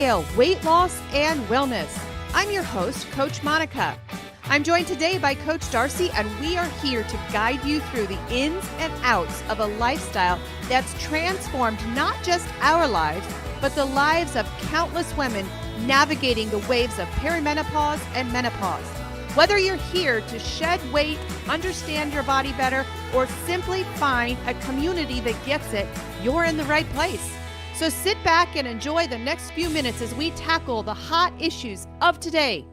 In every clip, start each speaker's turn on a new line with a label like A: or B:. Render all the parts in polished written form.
A: Weight loss and wellness. I'm your host, Coach Monica. I'm joined today by Coach Darcy, and we are here to guide you through the ins and outs of a lifestyle that's transformed not just our lives, but the lives of countless women navigating the waves of perimenopause and menopause. Whether you're here to shed weight, understand your body better, or simply find a community that gets it, you're in the right place. So sit back and enjoy the next few minutes as we tackle the hot issues of today.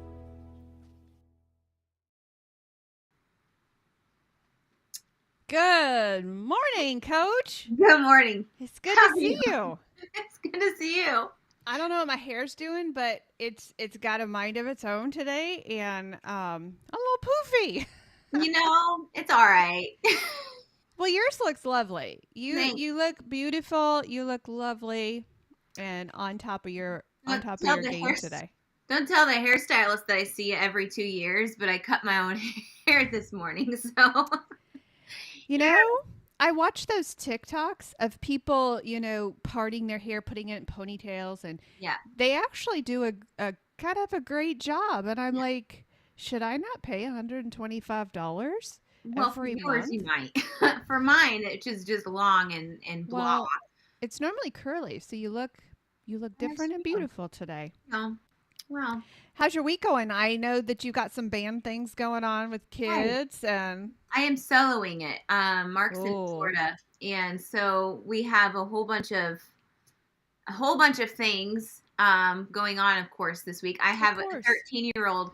A: Good morning, Coach.
B: Good morning.
A: It's good to see you.
B: It's good to see you.
A: I don't know what my hair's doing, but it's got a mind of its own today, and a little poofy.
B: You know, it's all right.
A: Well, yours looks lovely.
B: Thanks.
A: You look beautiful. You look lovely, and on top of your game today.
B: Don't tell the hairstylist that I see you every 2 years, but I cut my own hair this morning. So,
A: you know, I watch those TikToks of people, parting their hair, putting it in ponytails, and they actually do a kind of a great job. And I'm like, should I not pay $125?
B: Well, for yours, you might. For mine, it's just long and blah.
A: Well, it's normally curly, so you look different and beautiful today.
B: Oh, well.
A: How's your week going? I know that you got some band things going on with kids, and
B: I am soloing it. Mark's in Florida, and so we have a whole bunch of things going on. Of course, this week I have a 13-year-old.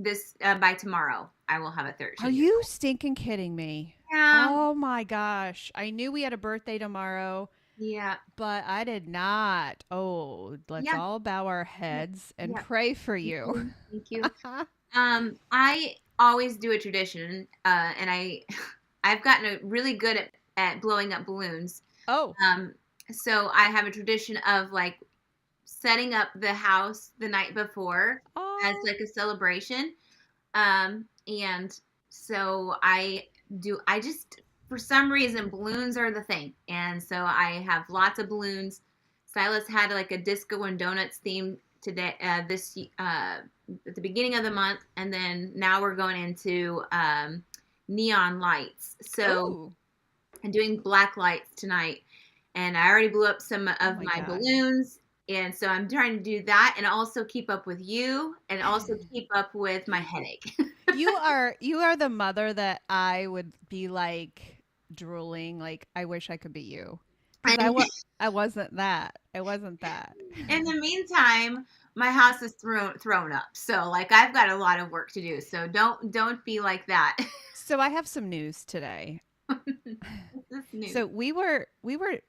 B: This by tomorrow, I will have a 13.
A: Are you stinking kidding me?
B: Yeah.
A: Oh my gosh! I knew we had a birthday tomorrow.
B: Yeah.
A: But I did not. Oh, let's all bow our heads and pray for you.
B: Thank you. I always do a tradition, and I've gotten really good at blowing up balloons.
A: Oh.
B: So I have a tradition of like setting up the house the night before as like a celebration. And so for some reason, balloons are the thing. And so I have lots of balloons. Silas had like a disco and donuts theme today, at the beginning of the month. And then now we're going into neon lights. So I'm doing black lights tonight. And I already blew up some of my balloons. And so I'm trying to do that and also keep up with you and also keep up with my headache.
A: You are the mother that I would be like drooling. Like, I wish I could be you. I wasn't that. I wasn't that.
B: In the meantime, my house is thrown up. So like I've got a lot of work to do. So don't be like that.
A: So I have some news today.
B: News?
A: So we were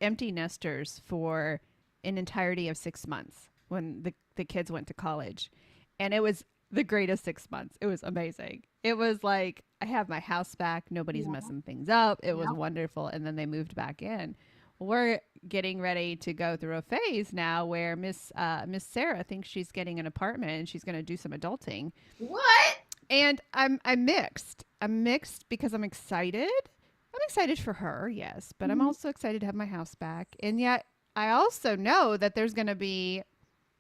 A: empty nesters for an entirety of 6 months when the kids went to college, and it was the greatest 6 months. It was amazing. It was like I have my house back, nobody's messing things up. It was wonderful. And then they moved back in. We're getting ready to go through a phase now where Miss Sarah thinks she's getting an apartment and she's going to do some adulting.
B: What?
A: And I'm mixed. I'm mixed because I'm excited. I'm excited for her, yes, but I'm also excited to have my house back. And yet I also know that there's going to be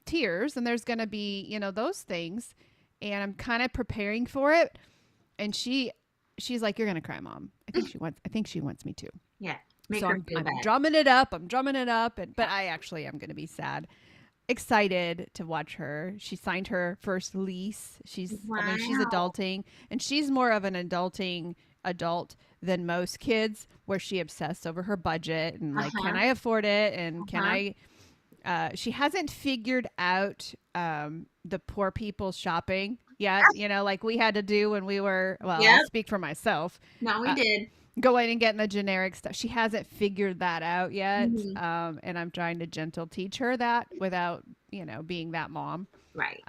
A: tears and there's going to be, those things. And I'm kind of preparing for it. And she's like, "You're going to cry, Mom." I think she wants me to.
B: Yeah.
A: I'm drumming it up. But I actually am going to be sad. Excited to watch her. She signed her first lease. She's adulting, and she's more of an adulting adult than most kids, where she obsessed over her budget and like, can I afford it? And can I, she hasn't figured out, the poor people's shopping yet, like we had to do when we were, I'll speak for myself.
B: No, we did.
A: Going and getting the generic stuff. She hasn't figured that out yet. And I'm trying to gentle teach her that without, being that mom.
B: Right.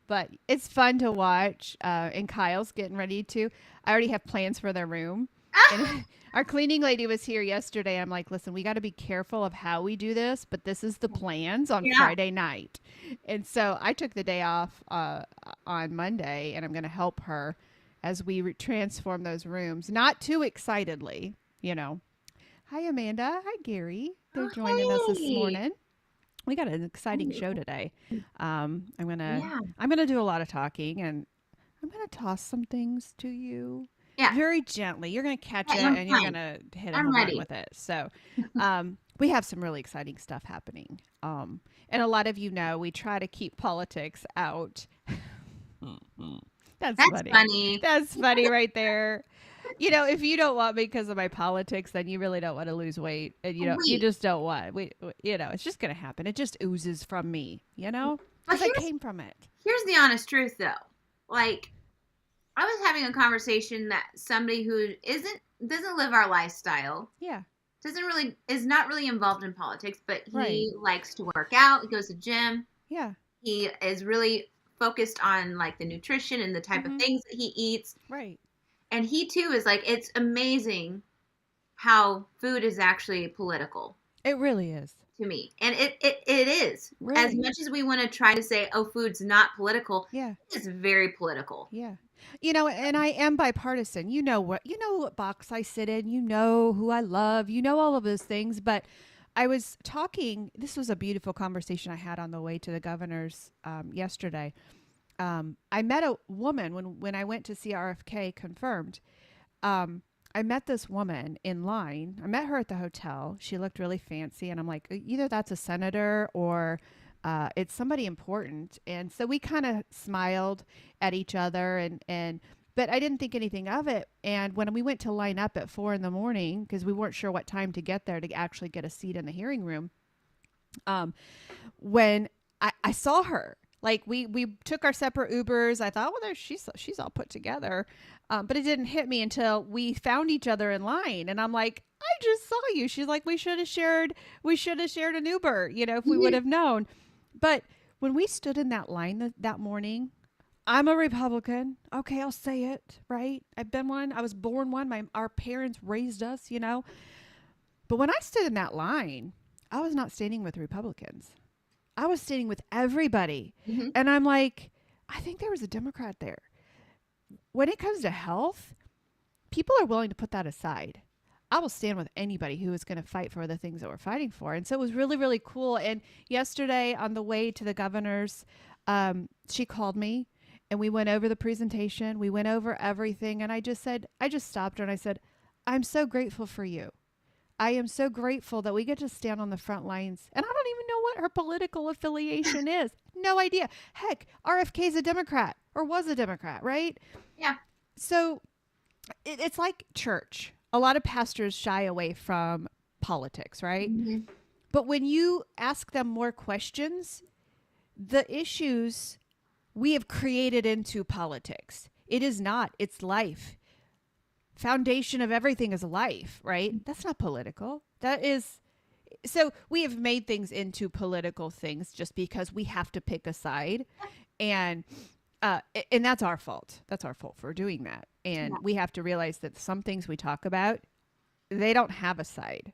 A: But it's fun to watch. And Kyle's getting ready to. I already have plans for their room. And our cleaning lady was here yesterday. I'm like, listen, we got to be careful of how we do this, but this is the plans on Friday night. And so I took the day off on Monday, and I'm going to help her as we transform those rooms. Not too excitedly, Hi, Amanda. Hi, Gary. They're joining us this morning. We got an exciting show
B: Ooh,
A: today. I'm
B: yeah.
A: gonna do a lot of talking, and I'm gonna toss some things to you
B: Yeah.
A: very gently. You're gonna catch it,
B: Hey, I'm
A: and you're
B: fine.
A: gonna hit a
B: I'm
A: home run
B: ready.
A: with it. So, we have some really exciting stuff happening. And a lot of you know we try to keep politics out. That's
B: That's
A: funny.
B: funny.
A: That's funny right there. If you don't want me because of my politics, then you really don't want to lose weight, and you
B: Wait,
A: just don't want. It's just gonna happen. It just oozes from me,
B: but
A: because I came from it.
B: here's the honest truth though. Like I was having a conversation that somebody who isn't doesn't live our lifestyle,
A: Yeah,
B: doesn't really is not really involved in politics, but
A: right.
B: he likes to work out, he goes to gym,
A: Yeah.
B: he is really focused on like the nutrition and the type of
A: Mm-hmm.
B: things that he eats.
A: Right.
B: And he too is like, it's amazing how food is actually political
A: It really is.
B: to me. And it is. As
A: Really.
B: much as we want to try to say, oh, food's not political,
A: Yeah.
B: it is very political.
A: Yeah. And I am bipartisan. You know what box I sit in. You know who I love. You know all of those things. But I was talking. This was a beautiful conversation I had on the way to the governor's yesterday. I met a woman when I went to see RFK confirmed. I met this woman in line. I met her at the hotel. She looked really fancy, and I'm like, either that's a senator or it's somebody important. And so we kind of smiled at each other, but I didn't think anything of it. And when we went to line up at 4 in the morning, because we weren't sure what time to get there to actually get a seat in the hearing room, um, when I saw her, like we took our separate Ubers. I thought, well, she's all put together, but it didn't hit me until we found each other in line, and I'm like, I just saw you. She's like, we should have shared an Uber, if we would
B: Mhm.
A: have known. But when we stood in that line that morning, I'm a Republican. Okay, I'll say it, right? I've been one. I was born one. Our parents raised us. But when I stood in that line, I was not standing with Republicans. I was standing with everybody.
B: Mhm.
A: And I'm like, I think there was a Democrat there. When it comes to health, people are willing to put that aside. I will stand with anybody who is going to fight for the things that we're fighting for. And so it was really, really cool. And yesterday on the way to the governor's, she called me and we went over the presentation. We went over everything. And I just stopped her and I said, I'm so grateful for you. I am so grateful that we get to stand on the front lines. And I don't even know what her political affiliation is. No idea. Heck, RFK is a Democrat or was a Democrat, right?
B: Yeah.
A: So it's like church. A lot of pastors shy away from politics, right?
B: Mhm.
A: But when you ask them more questions, the issues we have created into politics. It is not, it's life. Foundation of everything is life, right? That's not political. That is so we have made things into political things just because we have to pick a side, and and that's our fault. That's our fault for doing that. And
B: Yeah.
A: we have to realize that some things we talk about, they don't have a side.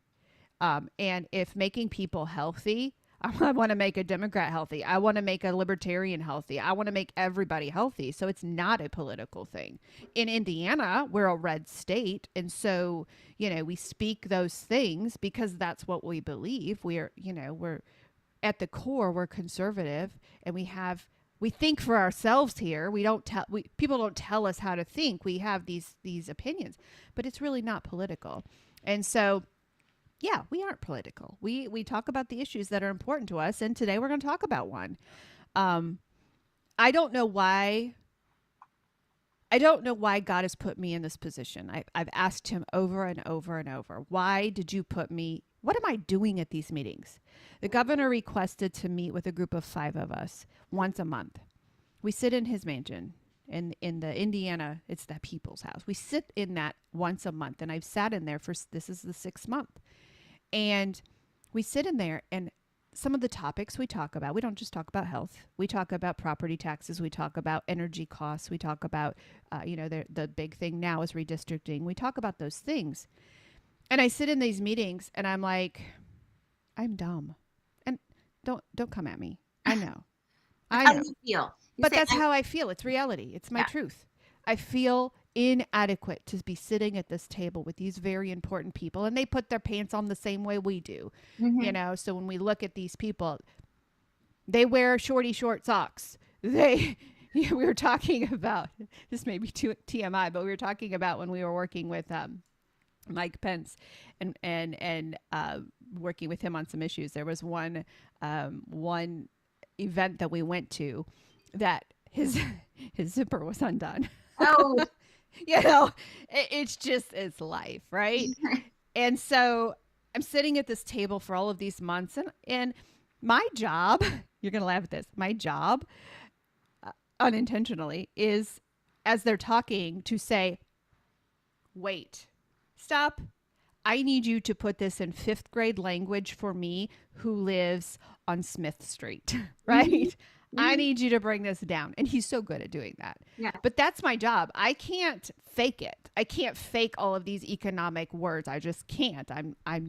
A: And if making people healthy, I want to make a Democrat healthy. I want to make a libertarian healthy. I want to make everybody healthy. So it's not a political thing. In Indiana, we're a red state. And so, we speak those things because that's what we believe. We're at the core, we're conservative, and we think for ourselves here. People don't tell us how to think. We have these opinions, but it's really not political. And so, yeah, we aren't political. We talk about the issues that are important to us, and today we're going to talk about one. Um, I don't know why. I don't know why God has put me in this position. I've asked Him over and over and over. Why did you put me? What am I doing at these meetings? The governor requested to meet with a group of 5 of us once a month. We sit in his mansion in the Indiana. It's the People's House. We sit in that once a month, and I've sat in there for this is the 6th month. And we sit in there, and some of the topics we talk about, we don't just talk about health. We talk about property taxes. We talk about energy costs. We talk about, the big thing now is redistricting. We talk about those things. And I sit in these meetings, and I'm like, I'm dumb. And don't come at me. I know.
B: That's
A: I
B: how
A: know.
B: you feel. You
A: But
B: say,
A: that's how I feel. It's reality. It's my
B: yeah.
A: truth. I feel inadequate to be sitting at this table with these very important people, and they put their pants on the same way we do,
B: Mm-hmm.
A: so when we look at these people, they wear short socks. They we were talking about, this may be too TMI, but we were talking about when we were working with Mike Pence and working with him on some issues. There was one event that we went to that his zipper was undone.
B: Oh.
A: It's life, right? And so I'm sitting at this table for all of these months, and my job, you're going to laugh at this, my job unintentionally is, as they're talking, to say, wait, stop. I need you to put this in 5th grade language for me who lives on Smith Street, right? Mm-hmm. I need you to bring this down. And he's so good at doing that.
B: Yeah.
A: But that's my job. I can't fake it. I can't fake all of these economic words. I just can't. I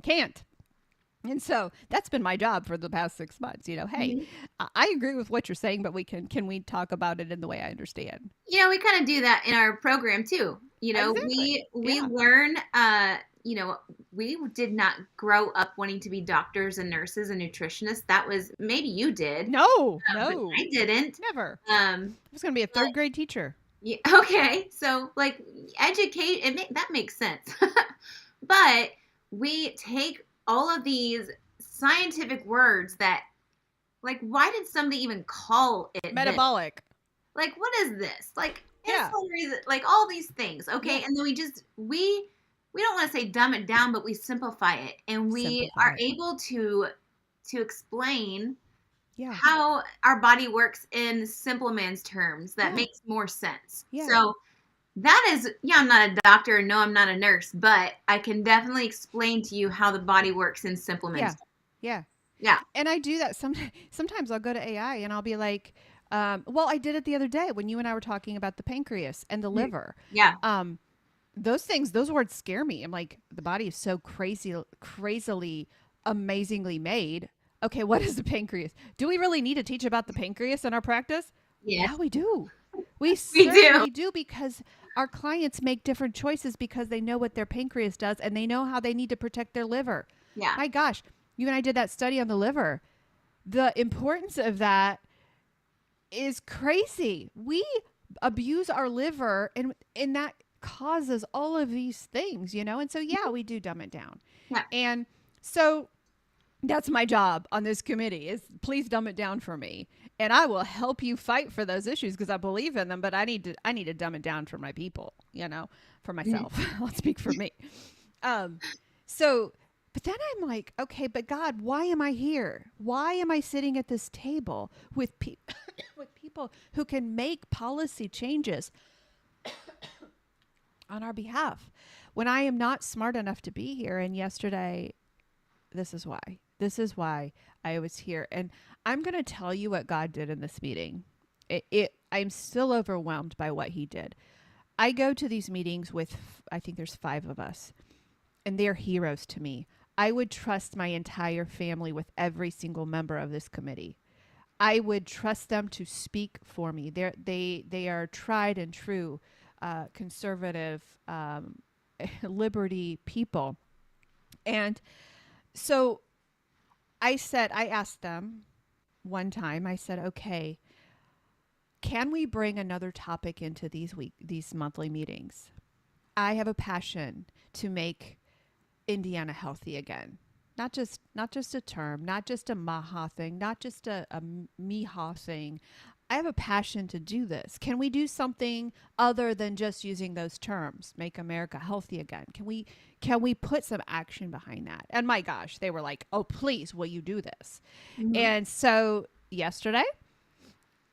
A: can't. And so that's been my job for the past 6 months. Hey, mm-hmm. I agree with what you're saying, but can we talk about it in the way I understand?
B: We kind of do that in our program too. Exactly. we learn, we did not grow up wanting to be doctors and nurses and nutritionists. That was, maybe you did.
A: No.
B: I didn't.
A: Never. I was going to be a 3rd grade teacher.
B: Yeah, okay. So educate, that makes sense. But we take all of these scientific words that, like, why did somebody even call it
A: metabolic?
B: This? Like, what is this? Like, like all these things. Okay. Yeah. And then we don't want to say dumb it down, but we simplify it, and we are able to explain how our body works in simple man's terms that makes more sense. Yeah. So that is, I'm not a doctor, no, I'm not a nurse, but I can definitely explain to you how the body works in simple man's terms. Yeah.
A: And I do that sometimes I'll go to AI and I'll be like, I did it the other day when you and I were talking about the pancreas and the liver.
B: Yeah.
A: Those words scare me. I'm like, the body is so crazily, amazingly made. Okay, what is the pancreas? Do we really need to teach about the pancreas in our practice?
B: Yeah,
A: we do. We certainly do, because our clients make different choices because they know what their pancreas does and they know how they need to protect their liver.
B: Yeah.
A: My gosh, you and I did that study on the liver. The importance of that is crazy. We abuse our liver, and that causes all of these things, and so we do dumb it down.
B: Yeah.
A: And so that's my job on this committee, is please dumb it down for me, and I will help you fight for those issues because I believe in them, but I need to dumb it down for my people, for myself. I'll speak for me. But then I'm like, okay, but God, why am I here? Why am I sitting at this table with with people who can make policy changes on our behalf when I am not smart enough to be here? And yesterday, this is why I was here. And I'm going to tell you what God did in this meeting. I'm still overwhelmed by what he did. I go to these meetings with, I think there's 5 of us, and they're heroes to me. I would trust my entire family with every single member of this committee. I would trust them to speak for me. They are tried and true, conservative, liberty people. And so I asked them one time, I said, okay, can we bring another topic into these monthly meetings? I have a passion to make Indiana healthy again. Not just a term, not just a Maha thing, not just a Miha thing. I have a passion to do this. Can we do something other than just using those terms? Make America healthy again. Can we put some action behind that? And my gosh, they were like, oh, please, will you do this? Mm-hmm. And so yesterday,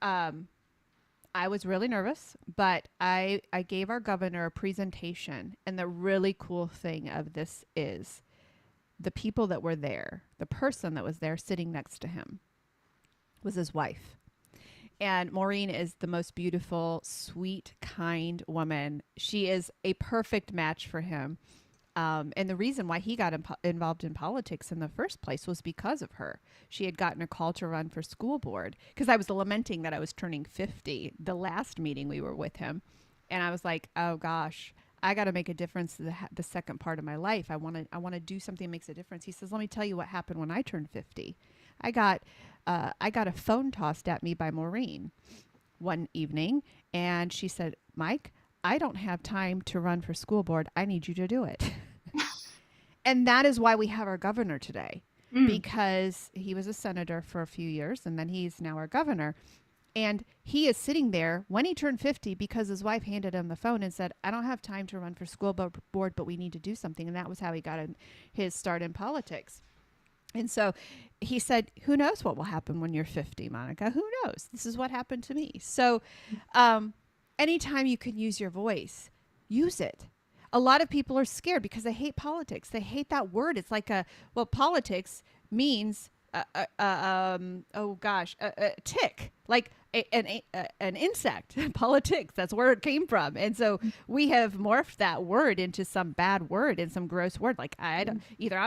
A: I was really nervous, but I gave our governor a presentation. And the really cool thing of this is the people that were there, the person that was there sitting next to him was his wife. And Maureen is the most beautiful, sweet, kind woman. She is a perfect match for him. And the reason why he got involved in politics in the first place was because of her. She had gotten a call to run for school board because I was lamenting that I was turning 50 the last meeting we were with him. And I was like, oh gosh, I got to make a difference in the second part of my life. I want to do something that makes a difference. He says, let me tell you what happened when I turned 50. I got a phone tossed at me by Maureen one evening, and she said, Mike, I don't have time to run for school board. I need you to do it. And that is why we have our governor today, because he was a senator for a few years, and then he's now our governor. And he is sitting there when he turned 50 because his wife handed him the phone and said, I don't have time to run for school board, but we need to do something. And that was how he got his start in politics. And so he said, who knows what will happen when you're 50, Monica? Who knows? This is what happened to me. So anytime you can use your voice, use it. A lot of people are scared because they hate politics. They hate that word. It's like politics means, a tick, like an insect. Politics, that's where it came from. And so we have morphed that word into some bad word and some gross word. Like I'm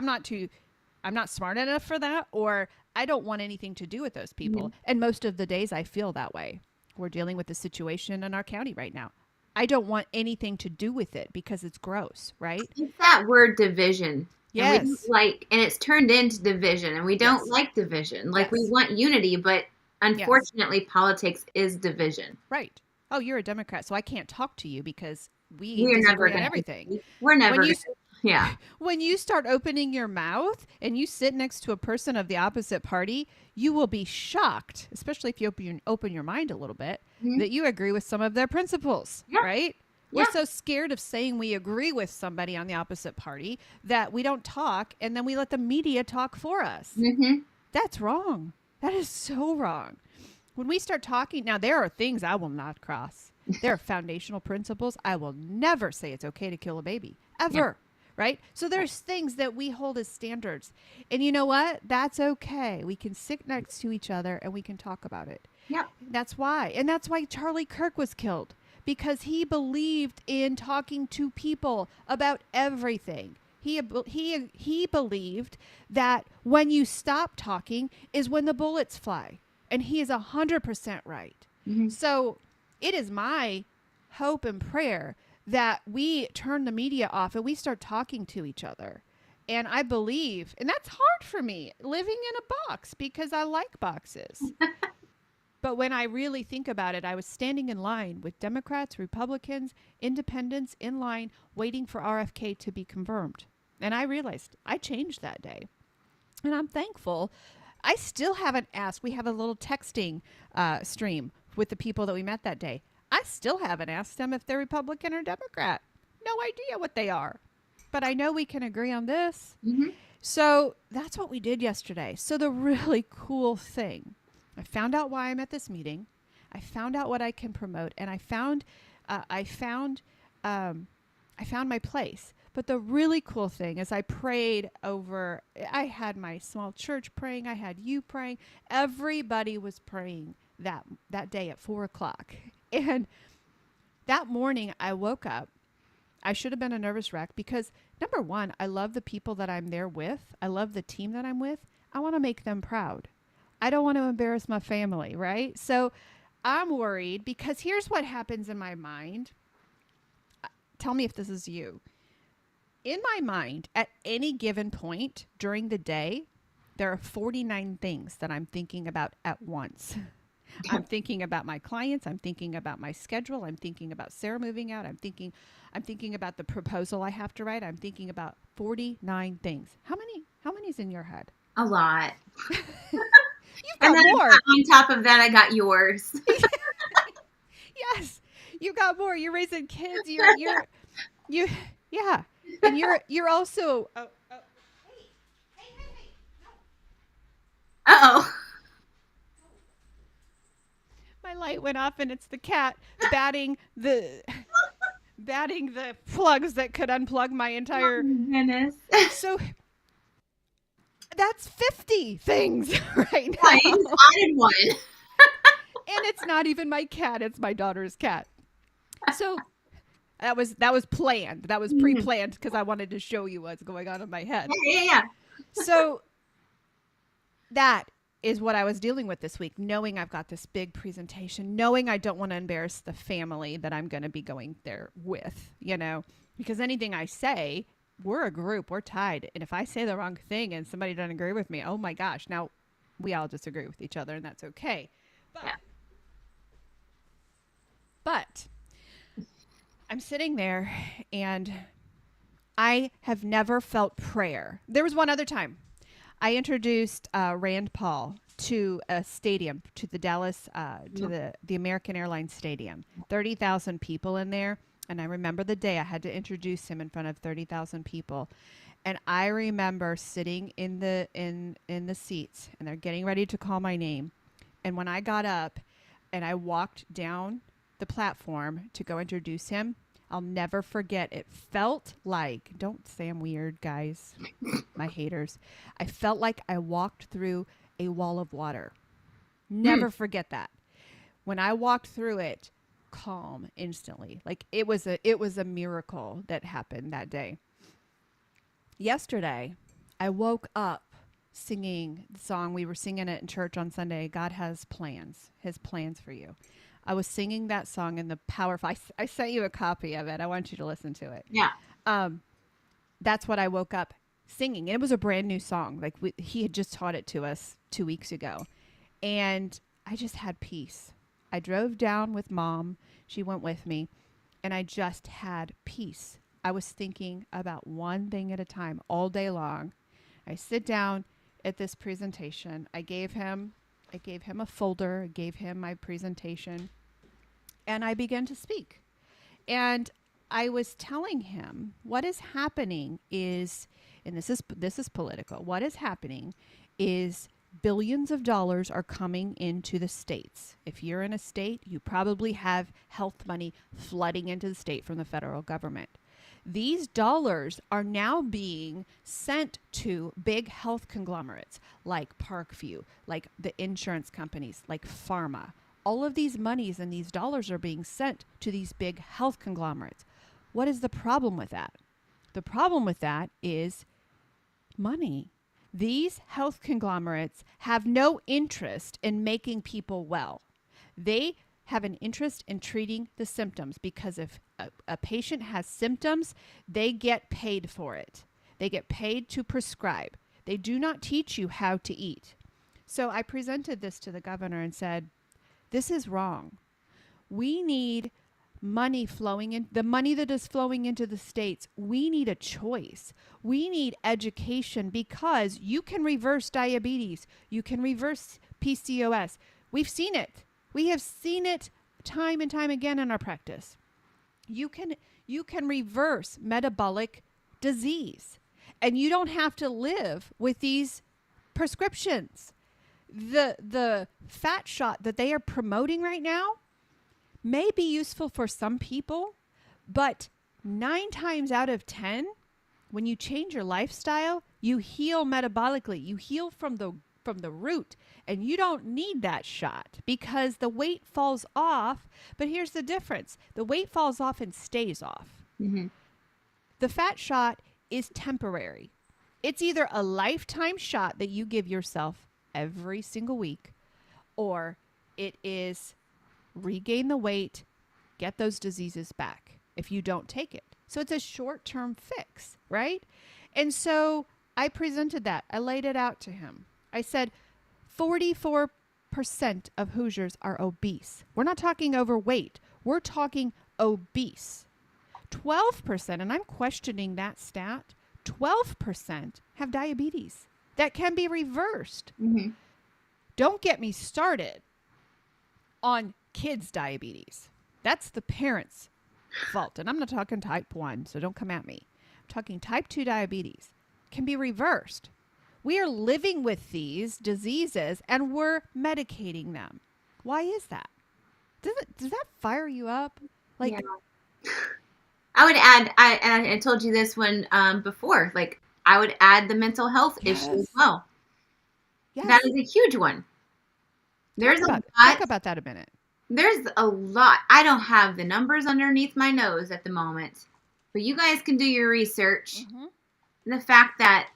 A: not smart enough for that, or I don't want anything to do with those people. And most of the days I feel that way. We're dealing with the situation in our county right now. I don't want anything to do with it because it's gross, right?
B: It's that word division.
A: Yes.
B: And it's turned into division, and we don't like division. Like, we want unity, but unfortunately, politics is division.
A: Right. Oh, you're a Democrat, so I can't talk to you because
B: we're never
A: on everything.
B: We're never.
A: When you start opening your mouth and you sit next to a person of the opposite party, you will be shocked, especially if you open your mind a little bit, that you agree with some of their principles, right? We're so scared of saying we agree with somebody on the opposite party that we don't talk, and then we let the media talk for us. That's wrong. That is so wrong. When we start talking, now there are things I will not cross. There are foundational principles. I will never say it's okay to kill a baby, ever. Right? So there's things that we hold as standards. And you know what? That's okay. We can sit next to each other and we can talk about it.
B: Yep.
A: That's why. And that's why Charlie Kirk was killed, because he believed in talking to people about everything. He believed that when you stop talking is when the bullets fly. And he is 100% right. So it is my hope and prayer that we turn the media off and we start talking to each other. And I believe, and that's hard for me, living in a box, because I like boxes. But when I really think about it, I was standing in line with Democrats, Republicans, independents in line waiting for RFK to be confirmed. And I realized I changed that day. And I'm thankful. I still haven't asked. We have a little texting stream with the people that we met that day. I still haven't asked them if they're Republican or Democrat. No idea what they are. But I know we can agree on this. So that's what we did yesterday. So the really cool thing, I found out why I'm at this meeting. I found out what I can promote, and I found my place. But the really cool thing is I prayed over. I had my small church praying. I had you praying. Everybody was praying that day at 4:00. And that morning I woke up. I should have been a nervous wreck because, number one, I love the people that I'm there with. I love the team that I'm with. I want to make them proud. I don't want to embarrass my family, right? So I'm worried because here's what happens in my mind. Tell me if this is you. In my mind, at any given point during the day, there are 49 things that I'm thinking about at once. I'm thinking about my clients. I'm thinking about my schedule. I'm thinking about Sarah moving out. I'm thinking about the proposal I have to write. I'm thinking about 49 things. How many is in your head?
B: A lot.
A: You've got more.
B: On top of that, I got yours.
A: Yes, you got more. You're raising kids. Yeah. And you're also. Hey. No.
B: Uh-oh.
A: My light went off, and it's the cat batting the plugs that could unplug my entire.
B: Oh, goodness.
A: So that's 50 things right now.
B: I spotted one.
A: And it's not even my cat; it's my daughter's cat. So that was planned. That was pre-planned because I wanted to show you what's going on in my head.
B: Yeah.
A: So that is what I was dealing with this week, knowing I've got this big presentation, knowing I don't want to embarrass the family that I'm going to be going there with, because anything I say, we're a group, we're tied. And if I say the wrong thing and somebody doesn't agree with me, oh my gosh, now we all disagree with each other, and that's okay. But I'm sitting there and I have never felt prayer. There was one other time. I introduced Rand Paul to a stadium, to the Dallas, to the American Airlines Stadium. 30,000 people in there. And I remember the day I had to introduce him in front of 30,000 people. And I remember sitting in the seats, and they're getting ready to call my name. And when I got up and I walked down the platform to go introduce him, I'll never forget. It felt like, don't say I'm weird, guys, my haters. I felt like I walked through a wall of water. Never forget that. When I walked through it, calm instantly. Like it was a miracle that happened that day. Yesterday, I woke up singing the song. We were singing it in church on Sunday. God has plans, his plans for you. I was singing that song in the powerful. I sent you a copy of it. I want you to listen to it.
B: Yeah.
A: That's what I woke up singing. And it was a brand new song. Like he had just taught it to us 2 weeks ago. And I just had peace. I drove down with Mom. She went with me. And I just had peace. I was thinking about one thing at a time all day long. I sit down at this presentation. I gave him a folder, I gave him my presentation, and I began to speak. And I was telling him what is happening is, and this is political, what is happening is billions of dollars are coming into the states. If you're in a state, you probably have health money flooding into the state from the federal government. These dollars are now being sent to big health conglomerates like Parkview, like the insurance companies, like pharma. All of these monies and these dollars are being sent to these big health conglomerates. What is the problem with that? The problem with that is money. These health conglomerates have no interest in making people well. They have an interest in treating the symptoms, because if a patient has symptoms, they get paid for it. They get paid to prescribe. They do not teach you how to eat. So I presented this to the governor and said, this is wrong. We need money flowing in, the money that is flowing into the states. We need a choice. We need education, because you can reverse diabetes. You can reverse PCOS. We've seen it. We have seen it time and time again in our practice. You can reverse metabolic disease, and you don't have to live with these prescriptions. The fat shot that they are promoting right now may be useful for some people, but 9 times out of 10, when you change your lifestyle, you heal metabolically. You heal from the root, and you don't need that shot because the weight falls off. But here's the difference. The weight falls off and stays off.
B: Mm-hmm.
A: The fat shot is temporary. It's either a lifetime shot that you give yourself every single week, or it is regain the weight, get those diseases back if you don't take it. So it's a short-term fix, right? And so I presented that. I laid it out to him. I said 44% of Hoosiers are obese. We're not talking overweight. We're talking obese. 12%, and I'm questioning that stat, 12% have diabetes that can be reversed.
B: Mm-hmm.
A: Don't get me started on kids' diabetes. That's the parents' fault. And I'm not talking type 1, so don't come at me. I'm talking type 2 diabetes can be reversed. We are living with these diseases and we're medicating them. Why is that? Does that fire you up? Like,
B: yeah. I would add, I told you this one before, like I would add the mental health issue as well. Yes. That is a huge one.
A: Talk about that a minute.
B: There's a lot. I don't have the numbers underneath my nose at the moment, but you guys can do your research. Mm-hmm. The fact that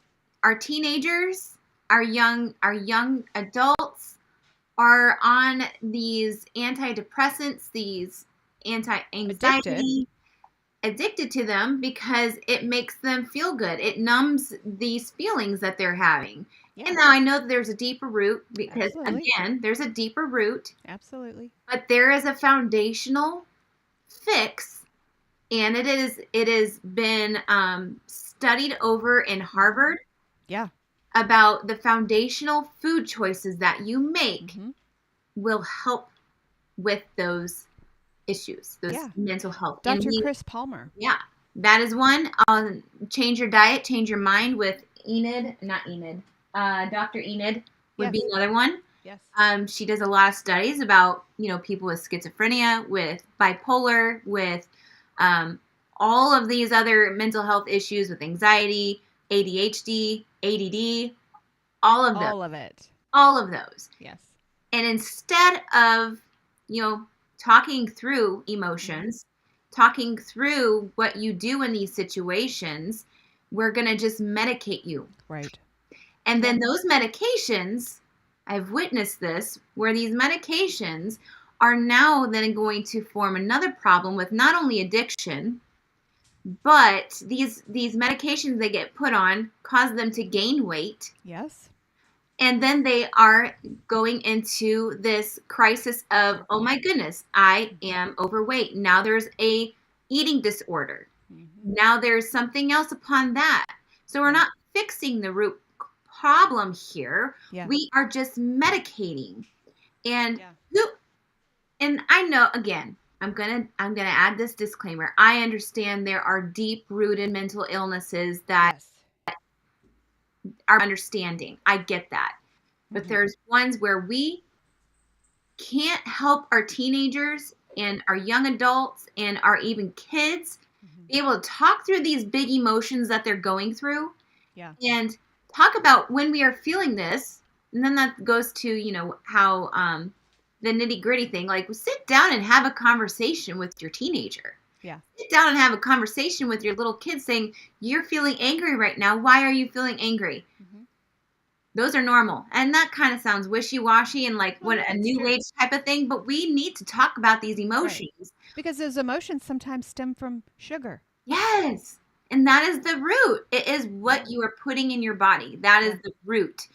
B: our teenagers our young adults are on these antidepressants, these anti-anxiety, addicted to them because it makes them feel good. It numbs these feelings that they're having.
A: Yeah.
B: And now I know that there's a deeper root because,
A: Absolutely.
B: again, there's a deeper root.
A: Absolutely.
B: But there is a foundational fix, and it has been studied over in Harvard.
A: Yeah.
B: About the foundational food choices that you make will help with those issues, those mental health.
A: Dr. Chris Palmer.
B: Yeah, that is one. Change your diet, change your mind with Dr. Enid would be another one.
A: Yes.
B: She does a lot of studies about, people with schizophrenia, with bipolar, with all of these other mental health issues, with anxiety, ADHD, ADD, all of them.
A: All of it.
B: All of those.
A: Yes.
B: And instead of, talking through emotions, talking through what you do in these situations, we're going to just medicate you.
A: Right.
B: And then those medications, I've witnessed this, where these medications are now then going to form another problem with not only addiction, but these medications they get put on cause them to gain weight.
A: Yes.
B: And then they are going into this crisis of, oh my goodness, I am overweight. Now there's a eating disorder. Now there's something else upon that. So we're not fixing the root problem here.
A: Yeah.
B: We are just medicating. And and I know, again, I'm gonna add this disclaimer. I understand there are deep-rooted mental illnesses that are understanding. I get that. But there's ones where we can't help our teenagers and our young adults and our even kids be able to talk through these big emotions that they're going through.
A: Yeah.
B: And talk about when we are feeling this. And then that goes to, how the nitty-gritty thing, like sit down and have a conversation with your teenager.
A: Yeah.
B: Sit down and have a conversation with your little kid saying, you're feeling angry right now. Why are you feeling angry? Those are normal. And that kind of sounds wishy-washy and like a new age type of thing. But we need to talk about these emotions. Right.
A: Because those emotions sometimes stem from sugar.
B: Yes. And that is the root. It is what you are putting in your body. That is the root.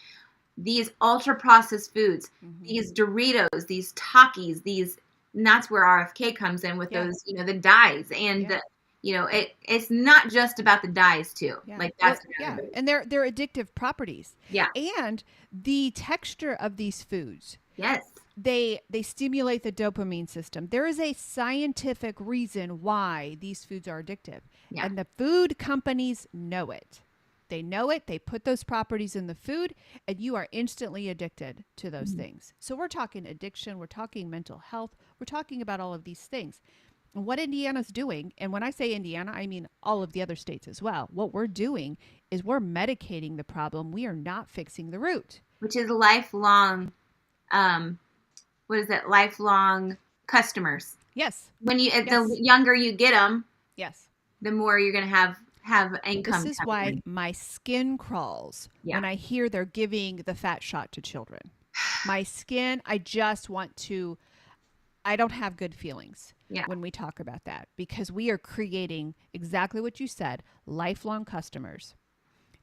B: These ultra-processed foods, these Doritos, these Takis, and that's where RFK comes in with those, the dyes. And, it's not just about the dyes, too.
A: Yeah.
B: Like that's
A: and they're addictive properties.
B: Yeah.
A: And the texture of these foods.
B: Yes.
A: They stimulate the dopamine system. There is a scientific reason why these foods are addictive. Yeah. And the food companies know it. They know it. They put those properties in the food, and you are instantly addicted to those things. So we're talking addiction. We're talking mental health. We're talking about all of these things. And what Indiana's doing, and when I say Indiana, I mean all of the other states as well. What we're doing is we're medicating the problem. We are not fixing the root.
B: Which is lifelong, lifelong customers.
A: Yes.
B: When the younger you get them, the more you're going to have income.
A: This is why my skin crawls when I hear they're giving the fat shot to children. My skin, I don't have good feelings when we talk about that, because we are creating exactly what you said, lifelong customers.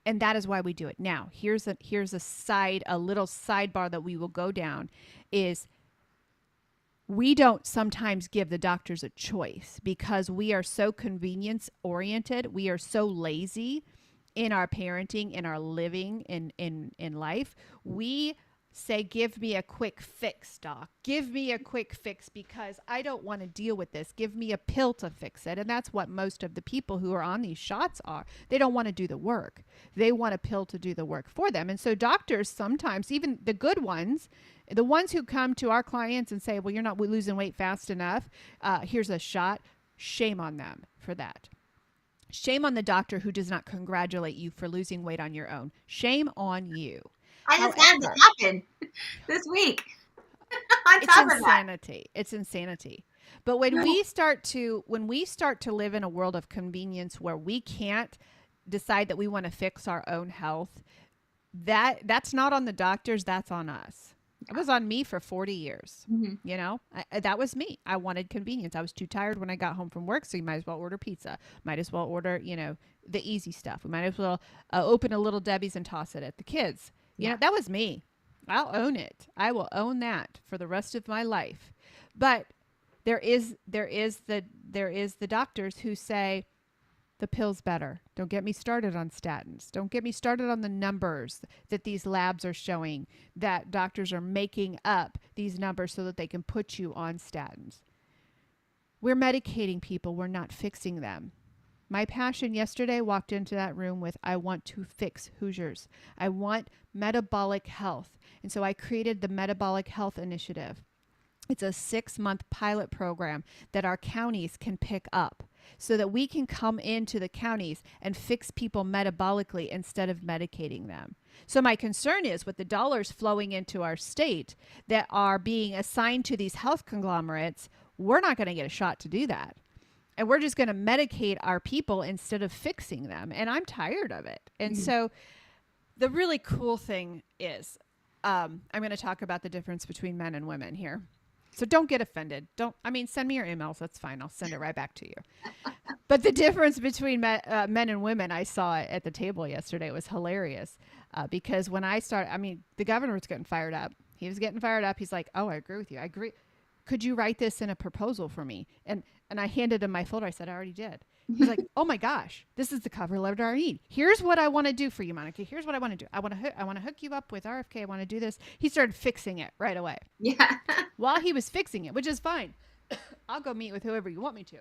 A: And that is why we do it. Now, here's a little sidebar that we will go down is we don't sometimes give the doctors a choice because we are so convenience oriented. We are so lazy in our parenting, in our living, in life. We say, give me a quick fix, doc. Give me a quick fix because I don't want to deal with this. Give me a pill to fix it. And that's what most of the people who are on these shots are. They don't want to do the work. They want a pill to do the work for them. And so doctors sometimes, even the good ones, the ones who come to our clients and say, well, you're not losing weight fast enough. Here's a shot. Shame on them for that. Shame on the doctor who does not congratulate you for losing weight on your own. Shame on you.
B: I just had that happen this week.
A: It's insanity. It's insanity. But when we start to live in a world of convenience where we can't decide that we want to fix our own health, that's not on the doctors, that's on us. It
B: Yeah.
A: was on me for 40 years.
B: Hmm.
A: You know, that was me. I wanted convenience. I was too tired when I got home from work, so you might as well order pizza. Might as well order, the easy stuff. We might as well open a Little Debbie's and toss it at the kids.
B: Yeah.
A: That was me. I'll own it. I will own that for the rest of my life. But there is the doctors who say the pill's better. Don't get me started on statins. Don't get me started on the numbers that these labs are showing, that doctors are making up these numbers so that they can put you on statins. We're medicating people. We're not fixing them. My passion yesterday walked into that room with, I want to fix Hoosiers. I want metabolic health. And so I created the Metabolic Health Initiative. It's a 6-month pilot program that our counties can pick up so that we can come into the counties and fix people metabolically instead of medicating them. So my concern is with the dollars flowing into our state that are being assigned to these health conglomerates, we're not going to get a shot to do that. And we're just going to medicate our people instead of fixing them. And I'm tired of it. And so the really cool thing is, I'm going to talk about the difference between men and women here. So don't get offended. Send me your emails. That's fine. I'll send it right back to you. But the difference between men and women, I saw it at the table yesterday. It was hilarious because when I started, the governor was getting fired up. He was getting fired up. He's like, oh, I agree with you. I agree. Could you write this in a proposal for me? And I handed him my folder. I said, I already did. He's like, oh my gosh, this is the cover letter I need. Here's what I want to do for you, Monica. Here's what I want to do. I want to hook you up with RFK. I want to do this. He started fixing it right away.
B: Yeah.
A: While he was fixing it, which is fine. I'll go meet with whoever you want me to.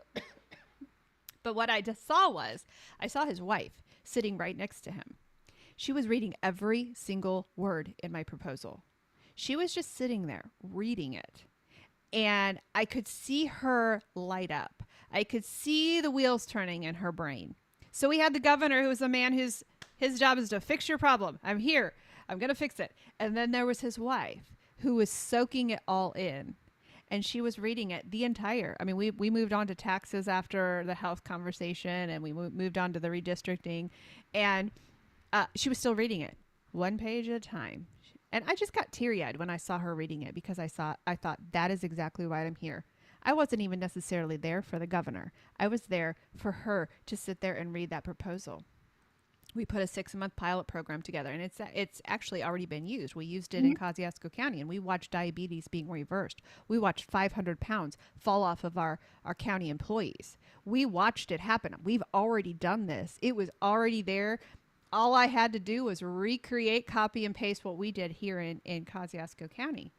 A: But what I just saw was, I saw his wife sitting right next to him. She was reading every single word in my proposal. She was just sitting there reading it. And I could see her light up. I could see the wheels turning in her brain. So we had the governor, who was a man his job is to fix your problem. I'm here. I'm going to fix it. And then there was his wife, who was soaking it all in. And she was reading it the entire. We moved on to taxes after the health conversation, and we moved on to the redistricting. And she was still reading it, one page at a time. And I just got teary-eyed when I saw her reading it because I thought, that is exactly why I'm here. I wasn't even necessarily there for the governor. I was there for her to sit there and read that proposal. We put a 6-month pilot program together, and it's actually already been used. We used it in Kosciuszko County, and we watched diabetes being reversed. We watched 500 pounds fall off of our county employees. We watched it happen. We've already done this. It was already there. All I had to do was recreate, copy, and paste what we did here in Kosciuszko County.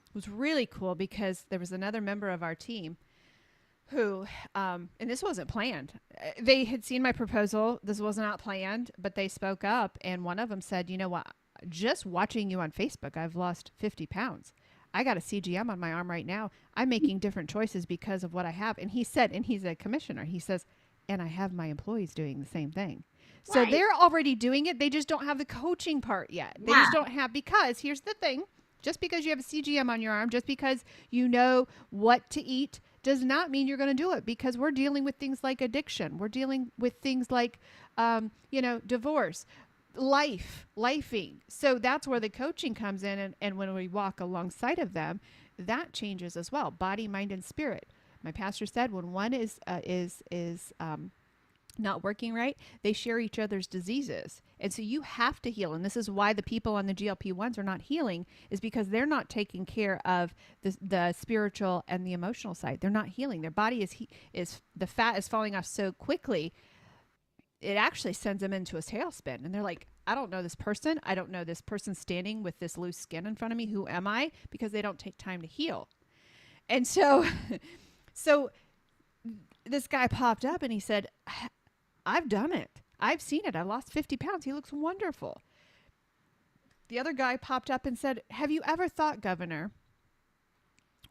A: It was really cool because there was another member of our team who, and this wasn't planned. They had seen my proposal. This was not planned, but they spoke up. And one of them said, you know what, just watching you on Facebook, I've lost 50 pounds. I got a CGM on my arm right now. I'm making different choices because of what I have. And he said, and he's a commissioner, he says, and I have my employees doing the same thing. So they're already doing it. They just don't have the coaching part yet. They just don't have, because here's the thing. Just because you have a CGM on your arm, just because you know what to eat, does not mean you're going to do it, because we're dealing with things like addiction. We're dealing with things like, divorce, lifing. So that's where the coaching comes in. And when we walk alongside of them, that changes as well. Body, mind, and spirit. My pastor said when one is not working right, they share each other's diseases. And so you have to heal. And this is why the people on the GLP-1s are not healing, is because they're not taking care of the spiritual and the emotional side. They're not healing. Their body is the fat is falling off so quickly, it actually sends them into a tailspin. And they're like, I don't know this person. I don't know this person standing with this loose skin in front of me. Who am I? Because they don't take time to heal. And so this guy popped up and he said, I've done it. I've seen it. I lost 50 pounds. He looks wonderful. The other guy popped up and said, have you ever thought, Governor,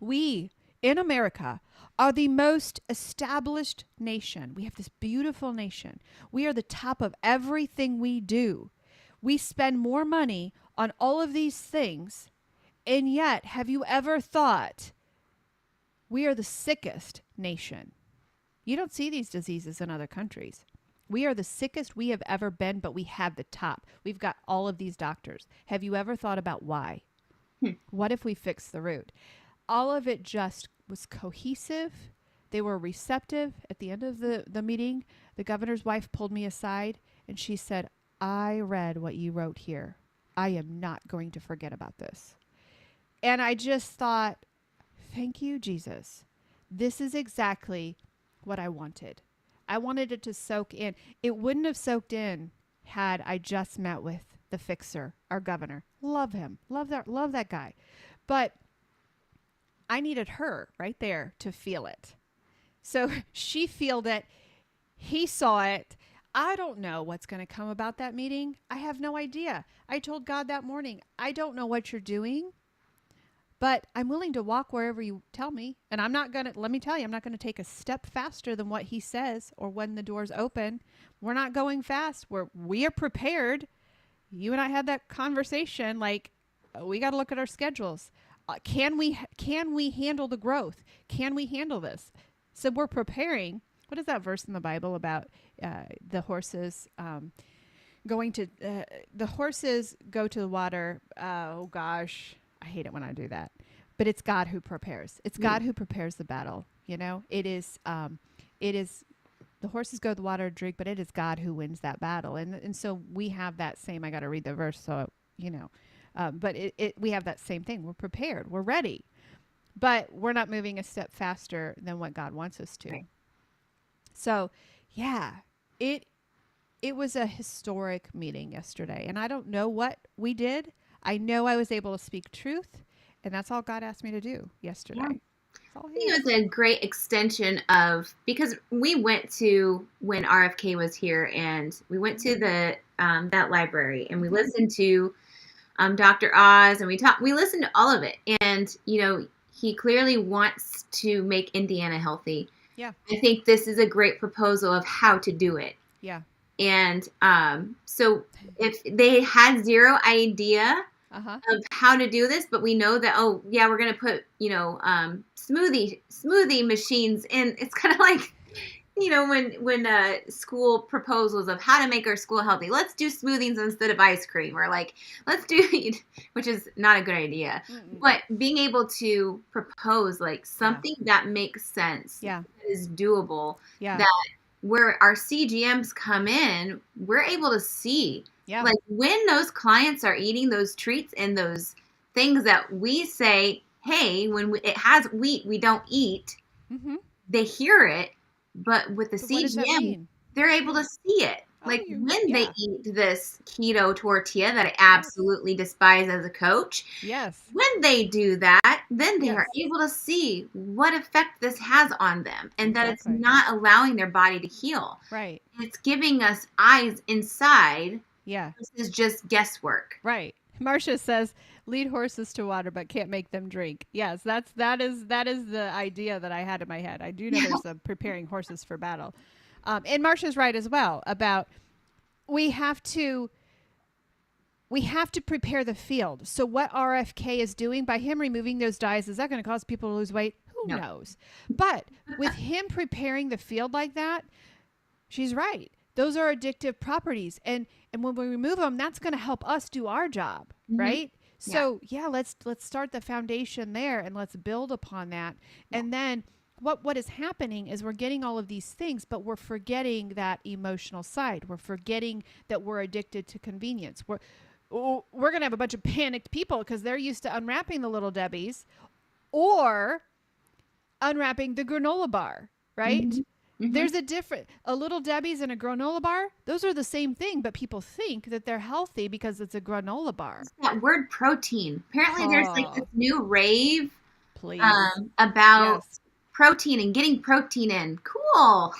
A: we in America are the most established nation. We have this beautiful nation. We are the top of everything we do. We spend more money on all of these things. And yet, have you ever thought we are the sickest nation? You don't see these diseases in other countries. We are the sickest we have ever been, but we have the top. We've got all of these doctors. Have you ever thought about why? What if we fix the root? All of it just was cohesive. They were receptive. At the end of the meeting, the governor's wife pulled me aside and she said, I read what you wrote here. I am not going to forget about this. And I just thought, thank you, Jesus. This is exactly what I wanted. I wanted it to soak in. It wouldn't have soaked in had I just met with the fixer, our governor. Love him. Love that guy. But I needed her right there to feel it. So she felt it. He saw it. I don't know what's going to come about that meeting. I have no idea. I told God that morning, I don't know what you're doing, but I'm willing to walk wherever you tell me. And I'm not going to, let me tell you, I'm not going to take a step faster than what he says or when the doors open. We're not going fast. We are prepared. You and I had that conversation. Like, we got to look at our schedules. Can we handle the growth? Can we handle this? So we're preparing. What is that verse in the Bible about the horses going to the horses go to the water? Oh gosh, I hate it when I do that. But it's God who prepares. It's God who prepares the battle. You know, it is the horses go to the water to drink, but it is God who wins that battle. And so we have that same. I got to read the verse, so you know. But we have that same thing. We're prepared. We're ready. But we're not moving a step faster than what God wants us to. Right. So, yeah, it was a historic meeting yesterday. And I don't know what we did. I know I was able to speak truth. And that's all God asked me to do yesterday. Yeah.
B: I think it was a great extension of, because we went to, when RFK was here, and we went to the that library, and we listened to Dr. Oz, and we listened to all of it. And, you know, he clearly wants to make Indiana healthy.
A: Yeah.
B: I think this is a great proposal of how to do it.
A: Yeah.
B: And so if they had zero idea of how to do this, but we know that, oh, yeah, we're going to put, you know, smoothie machines in. It's kind of like, you know, when school proposals of how to make our school healthy, let's do smoothies instead of ice cream, or like, let's do, which is not a good idea. Mm-mm. But being able to propose like something that makes sense, that is doable, that where our CGMs come in, we're able to see, like when those clients are eating those treats and those things that we say, hey, when it has wheat, we don't eat, they hear it. But with the CGM, they're able to see it. Like when they eat this keto tortilla that I absolutely despise as a coach.
A: Yes.
B: When they do that, then they are able to see what effect this has on them, and that it's not allowing their body to heal.
A: Right.
B: It's giving us eyes inside.
A: Yeah.
B: This is just guesswork.
A: Right. Marcia says, lead horses to water, but can't make them drink. Yes, that is the idea that I had in my head. I do know there's a preparing horses for battle. And Marcia's right as well about we have to prepare the field. So what RFK is doing by him removing those dyes, is that going to cause people to lose weight? Who knows? But with him preparing the field like that, she's right. Those are addictive properties. And when we remove them, that's going to help us do our job, right? So, let's start the foundation there and let's build upon that. And then what is happening is we're getting all of these things, but we're forgetting that emotional side. We're forgetting that we're addicted to convenience. We're going to have a bunch of panicked people because they're used to unwrapping the Little Debbies or unwrapping the granola bar, right? Mm-hmm. There's a Little Debbie's and a granola bar. Those are the same thing, but people think that they're healthy because it's a granola bar.
B: It's that word protein. Apparently there's like this new rave about protein and getting protein in. Cool.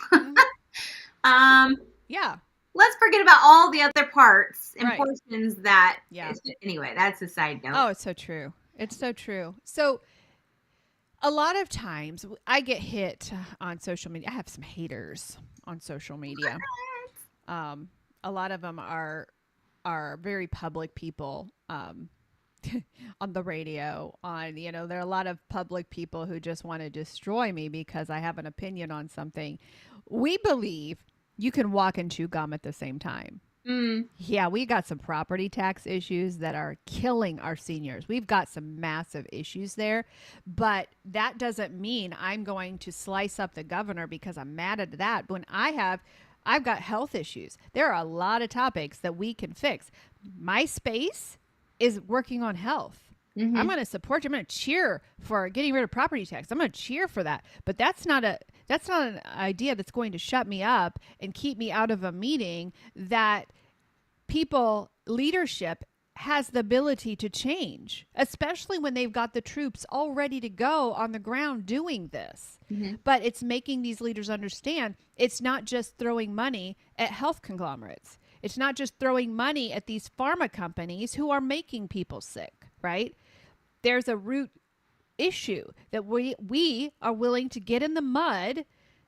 B: Let's forget about all the other parts and portions that. Yeah. Anyway, that's a side note.
A: Oh, it's so true. It's so true. So a lot of times I get hit on social media. I have some haters on social media. A lot of them are very public people, on the radio, there are a lot of public people who just want to destroy me because I have an opinion on something. We believe You can walk and chew gum at the same time. Yeah, we got some property tax issues that are killing our seniors. We've got some massive issues there, but that doesn't mean I'm going to slice up the governor because I'm mad at that. When I've got health issues. There are a lot of topics that we can fix. My space is working on health. I'm going to support you. I'm going to cheer for getting rid of property tax. I'm going to cheer for that. But that's not an idea that's going to shut me up and keep me out of a meeting that leadership has the ability to change, especially when they've got the troops all ready to go on the ground doing this. But it's making these leaders understand it's not just throwing money at health conglomerates. It's not just throwing money at these pharma companies who are making people sick, right? There's a root issue that we are willing to get in the mud.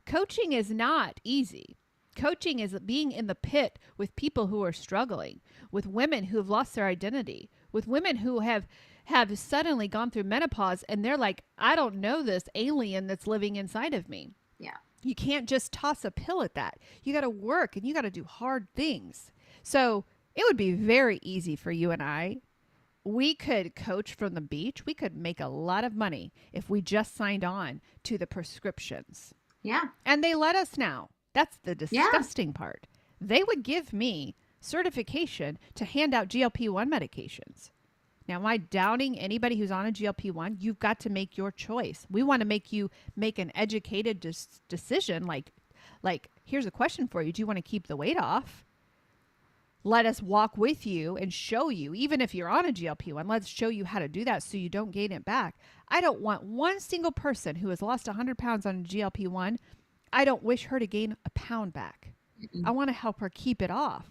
A: Coaching is not easy. Coaching is being in the pit with people who are struggling, with women who have lost their identity, with women who have suddenly gone through menopause and they're like, I don't know this alien that's living inside of me.
B: Yeah.
A: You can't just toss a pill at that. You got to work and you got to do hard things. So it would be very easy for you and I. We could coach from the beach. We could make a lot of money if we just signed on to the prescriptions.
B: Yeah.
A: And they let us now. That's the disgusting part. They would give me certification to hand out GLP-1 medications. Now, am I downing anybody who's on a GLP-1? You've got to make your choice. We want to make you make an educated decision. Like, here's a question for you. Do you want to keep the weight off? Let us walk with you and show you, even if you're on a GLP-1, let's show you how to do that so you don't gain it back. I don't want one single person who has lost 100 pounds on a GLP-1. I don't wish her to gain a pound back. I want to help her keep it off,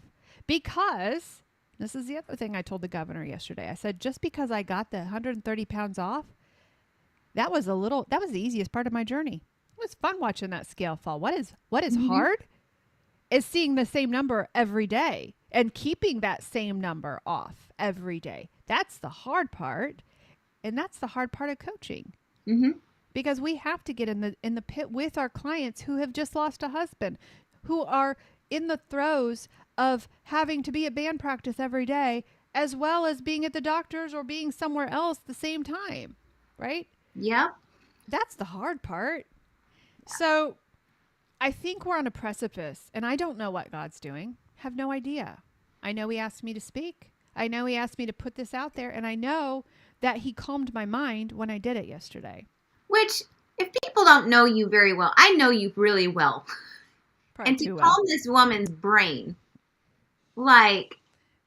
A: because this is the other thing I told the governor yesterday. I said, just because I got the 130 pounds off, that was the easiest part of my journey. It was fun watching that scale fall. What is hard is seeing the same number every day and keeping that same number off every day. That's the hard part. And that's the hard part of coaching. Because we have to get in the pit with our clients who have just lost a husband, who are in the throes of having to be at band practice every day, as well as being at the doctor's or being somewhere else at the same time, right?
B: Yeah.
A: That's the hard part. Yeah. So I think we're on a precipice, and I don't know what God's doing. Have no idea. I know he asked me to speak. I know he asked me to put this out there, and I know that he calmed my mind when I did it yesterday.
B: Which, if people don't know you very well, I know you really well.
A: Probably
B: and to calm this woman's brain, like...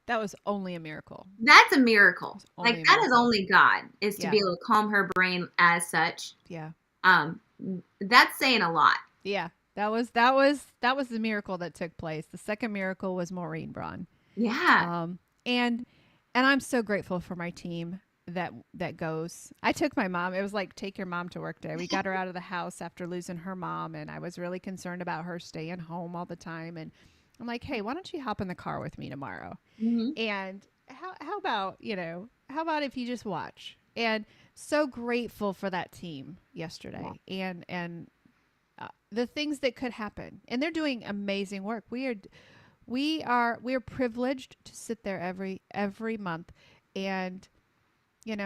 A: That was only a miracle.
B: That's a miracle. Like, that is only God, is to be able to calm her brain as such.
A: Yeah.
B: That's saying a lot.
A: Yeah. That was the miracle that took place. The second miracle was Maureen Braun.
B: Yeah.
A: And I'm so grateful for my team that goes. I took my mom. It was like, take your mom to work day. We got her out of the house after losing her mom, and I was really concerned about her staying home all the time. And I'm like, hey, why don't you hop in the car with me tomorrow? And how about if you just watch? And so grateful for that team yesterday. Yeah. And the things that could happen, and they're doing amazing work. We are privileged to sit there every month, and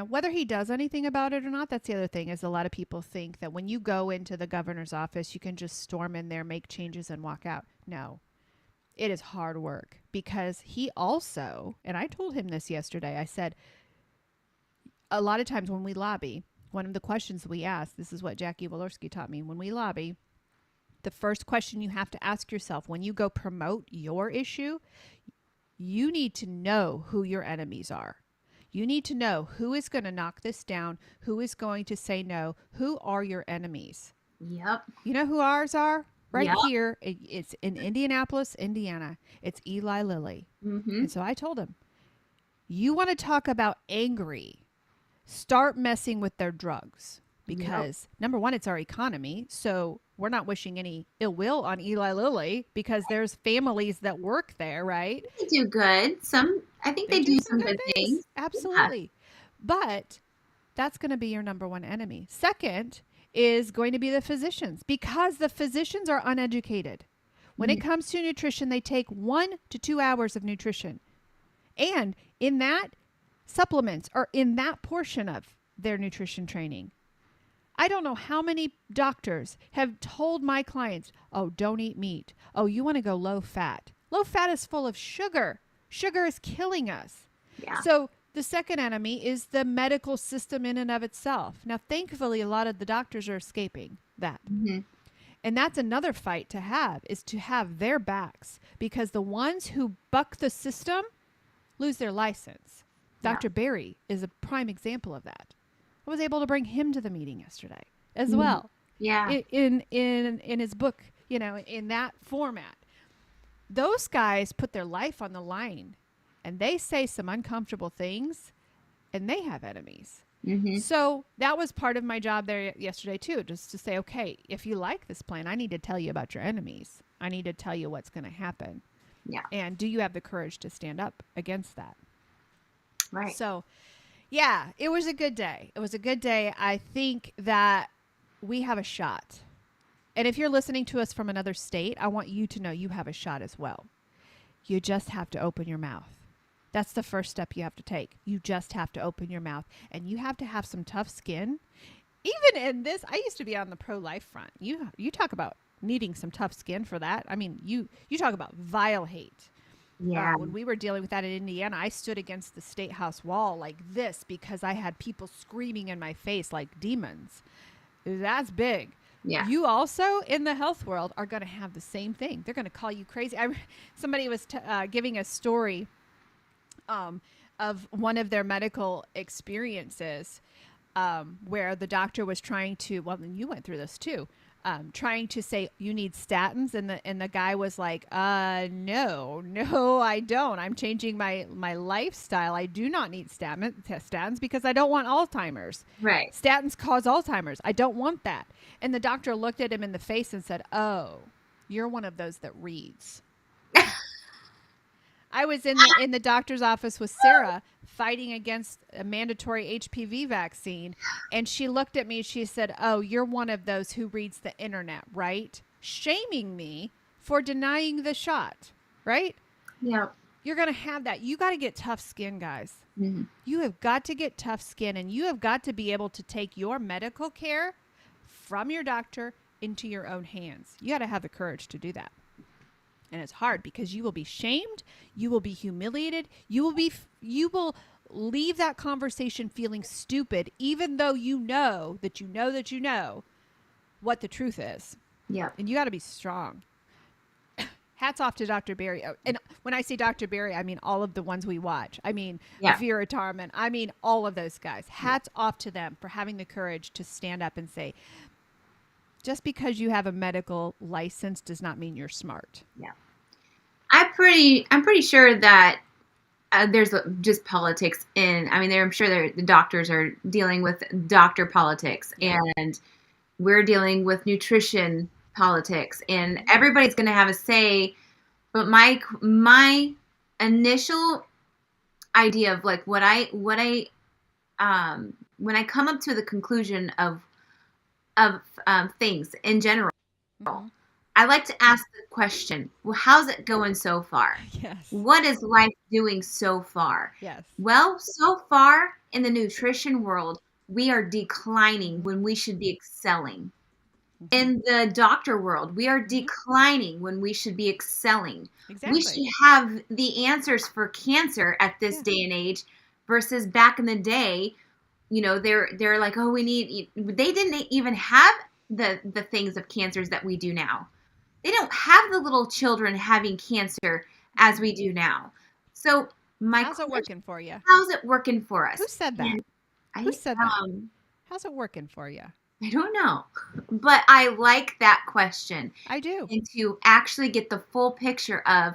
A: whether he does anything about it or not, that's the other thing. Is a lot of people think that when you go into the governor's office, you can just storm in there, make changes, and walk out. No, it is hard work, because he also, and I told him this yesterday, I said, a lot of times when we lobby, one of the questions we ask, this is what Jackie Walorski taught me, when we lobby, the first question you have to ask yourself when you go promote your issue, you need to know who your enemies are. You need to know who is going to knock this down, who is going to say no, who are your enemies.
B: Yep.
A: You know who ours are? Right here. It's in Indianapolis, Indiana. It's Eli Lilly. And so I told him, you want to talk about angry, start messing with their drugs, because number one, it's our economy. So we're not wishing any ill will on Eli Lilly, because there's families that work there, right?
B: They do good. I think they do some good things.
A: Absolutely. Yeah. But that's going to be your number one enemy. Second is going to be the physicians, because the physicians are uneducated. When it comes to nutrition, they take 1 to 2 hours of nutrition. And in that, supplements are in that portion of their nutrition training. I don't know how many doctors have told my clients, oh, don't eat meat. Oh, you want to go low fat. Low fat is full of sugar. Sugar is killing us.
B: Yeah.
A: So the second enemy is the medical system in and of itself. Now, thankfully, a lot of the doctors are escaping that.
B: Mm-hmm.
A: And that's another fight to have, is to have their backs, because the ones who buck the system lose their license.
B: Yeah.
A: Dr. Berry is a prime example of that. I was able to bring him to the meeting yesterday as well.
B: Yeah.
A: In his book, in that format. Those guys put their life on the line, and they say some uncomfortable things, and they have enemies.
B: Mm-hmm.
A: So that was part of my job there yesterday too, just to say, okay, if you like this plan, I need to tell you about your enemies. I need to tell you what's going to happen.
B: Yeah.
A: And do you have the courage to stand up against that?
B: Right.
A: So, yeah, it was a good day. It was a good day. I think that we have a shot. And if you're listening to us from another state, I want you to know you have a shot as well. You just have to open your mouth. That's the first step you have to take. You just have to open your mouth, and you have to have some tough skin. Even in this, I used to be on the pro-life front. You talk about needing some tough skin for that. I mean, you talk about vile hate.
B: Yeah.
A: When we were dealing with that in Indiana, I stood against the state house wall like this because I had people screaming in my face like demons. That's big.
B: Yeah.
A: You also, in the health world, are going to have the same thing. They're going to call you crazy. Somebody was giving a story of one of their medical experiences where the doctor was trying to, well, then you went through this too, trying to say you need statins, and the guy was like, no, I don't. I'm changing my lifestyle. I do not need statins because I don't want Alzheimer's.
B: Right.
A: Statins cause Alzheimer's. I don't want that. And the doctor looked at him in the face and said, oh, you're one of those that reads. I was in the doctor's office with Sarah fighting against a mandatory HPV vaccine. And she looked at me. She said, oh, you're one of those who reads the internet, right? Shaming me for denying the shot, right?
B: Yep.
A: You're going to have that. You got to get tough skin, guys.
B: Mm-hmm.
A: You have got to get tough skin, and you have got to be able to take your medical care from your doctor into your own hands. You got to have the courage to do that. And it's hard because you will be shamed. You will be humiliated. You will leave that conversation feeling stupid, even though you know what the truth is.
B: Yeah.
A: And you got to be strong. Hats off to Dr. Berry. And when I say Dr. Berry, I mean all of the ones we watch. I mean, Vera Tarman. I mean, all of those guys. Hats off to them for having the courage to stand up and say, just because you have a medical license does not mean you're smart.
B: Yeah. I'm pretty sure that there's just politics I'm sure the doctors are dealing with doctor politics, and we're dealing with nutrition politics, and everybody's going to have a say. But my initial idea of like when I come up to the conclusion of things in general, I like to ask the question, well, how's it going so far?
A: Yes.
B: What is life doing so far?
A: Yes.
B: Well, so far in the nutrition world, we are declining when we should be excelling. Mm-hmm. In the doctor world, we are declining when we should be excelling. Exactly. We should have the answers for cancer at this day and age versus back in the day. You know, they're like, oh, they didn't even have the things of cancers that we do now. They don't have the little children having cancer as we do now. So
A: how's it working for you?
B: How's it working for us?
A: Who said that? Who said that? How's it working for you?
B: I don't know, but I like that question.
A: I do.
B: And to actually get the full picture of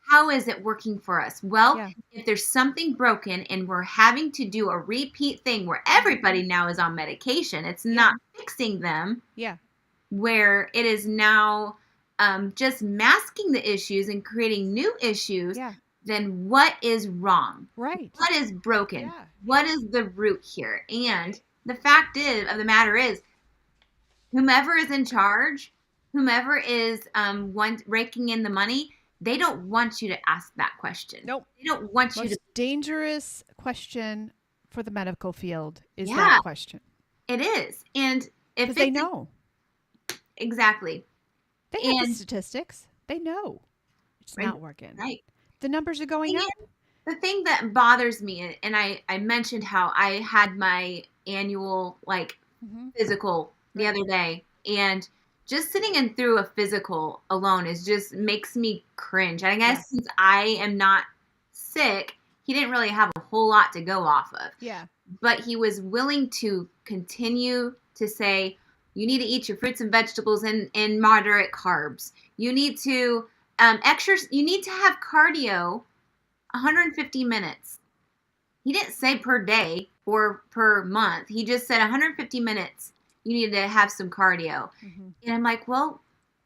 B: how is it working for us? Well, if there's something broken and we're having to do a repeat thing where everybody now is on medication, it's not fixing them. Yeah. Where it is now just masking the issues and creating new issues. Yeah. Then what is wrong? Right. What is broken? Yeah. What is the root here? And the fact of the matter is, whomever is in charge, whomever is raking in the money, they don't want you to ask that question.
A: Nope.
B: They don't want you
A: Most
B: to.
A: dangerous question for the medical field is
B: Yeah,
A: that question.
B: it is. And if
A: Because they
B: it's
A: know.
B: exactly.
A: They have the
B: And
A: statistics. They know it's
B: and
A: not working.
B: right.
A: The numbers are going up.
B: The thing that bothers me, and I mentioned how I had my annual like
A: Mm-hmm.
B: physical the
A: Right.
B: other day, and just sitting in through a physical alone is just makes me cringe. And I guess since I am not sick, he didn't really have a whole lot to go off of.
A: Yeah.
B: But he was willing to continue to say, you need to eat your fruits and vegetables in moderate carbs. You need to exercise. You need to have cardio 150 minutes. He didn't say per day or per month. He just said 150 minutes. You need to have some cardio.
A: Mm-hmm.
B: And I'm like, well,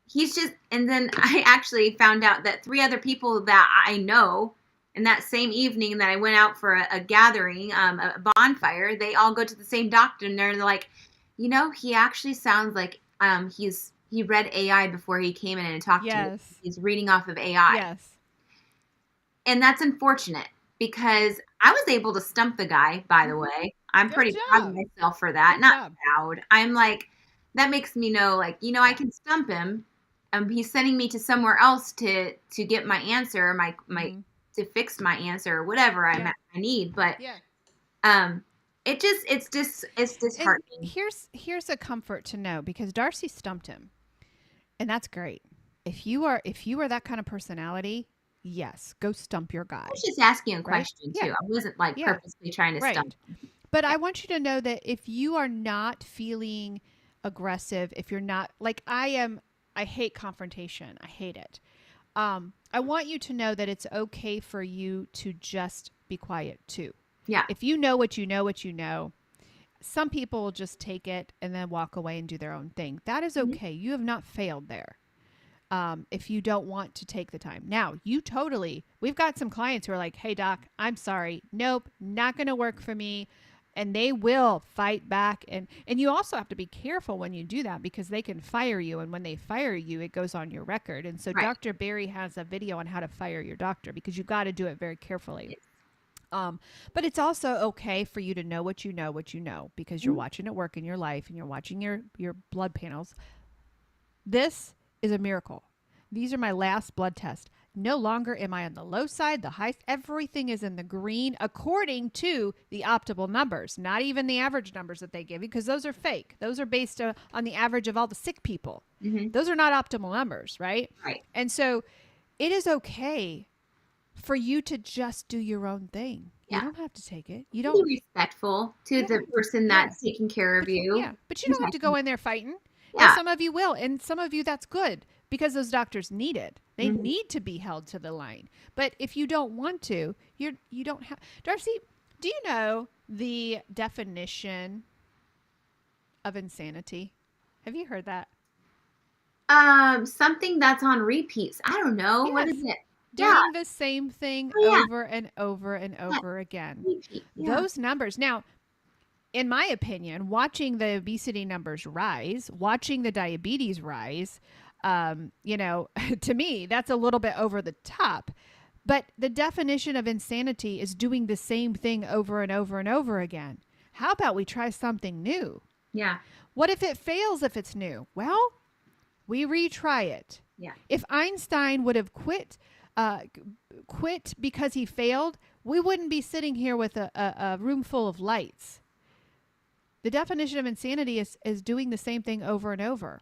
B: he's just. And then I actually found out that 3 other people that I know in that same evening that I went out for a gathering, a bonfire, they all go to the same doctor, and they're like, he actually sounds like he read AI before he came in and talked to me. He's reading off of AI.
A: Yes.
B: And that's unfortunate because I was able to stump the guy, by the way. I'm pretty proud of myself for that. Not proud. I'm like, that makes me know, like, I can stump him. He's sending me to somewhere else to get my answer, my to fix my answer or whatever I need. But it's disheartening.
A: And here's a comfort to know, because Darcy stumped him, and that's great. If you are that kind of personality, yes, go stump your guy.
B: I was just asking a question too. I wasn't like purposely trying to stump him.
A: But I want you to know that if you are not feeling aggressive, if you're not like I am, I hate confrontation. I hate it. I want you to know that it's okay for you to just be quiet too.
B: Yeah.
A: If you know what you know, some people will just take it and then walk away and do their own thing. That is okay. You have not failed there. If you don't want to take the time. Now, we've got some clients who are like, hey, doc, I'm sorry. Nope, not going to work for me. And they will fight back. And you also have to be careful when you do that, because they can fire you. And when they fire you, it goes on your record. And so Dr. Barry has a video on how to fire your doctor, because you got to do it very carefully. But it's also okay for you to know what you know, because you're watching it work in your life and you're watching your blood panels. This is a miracle. These are my last blood tests. No longer am I on the low side, the high. Everything is in the green according to the optimal numbers, not even the average numbers that they give you, because those are fake. Those are based on the average of all the sick people. Mm-hmm. Those are not optimal numbers, right?
B: Right.
A: And so it is okay for you to just do your own thing. Yeah. You don't have to take it. You don't
B: be respectful to the person that's taking care of you.
A: Yeah, but you don't have to go in there fighting. Yeah. Some of you will, and some of you, that's good, because those doctors need it. They need to be held to the line. But if you don't want to, you don't have. Darcy, do you know the definition of insanity? Have you heard that?
B: Something that's on repeats. I don't know. Yes. What is it?
A: Doing the same thing over and over and over again. Those numbers. Now, in my opinion, watching the obesity numbers rise, watching the diabetes rise, to me, that's a little bit over the top. But the definition of insanity is doing the same thing over and over and over again. How about we try something new?
B: Yeah.
A: What if it fails if it's new? Well, we retry it.
B: Yeah.
A: If Einstein would have quit because he failed, we wouldn't be sitting here with a room full of lights. The definition of insanity is doing the same thing over and over.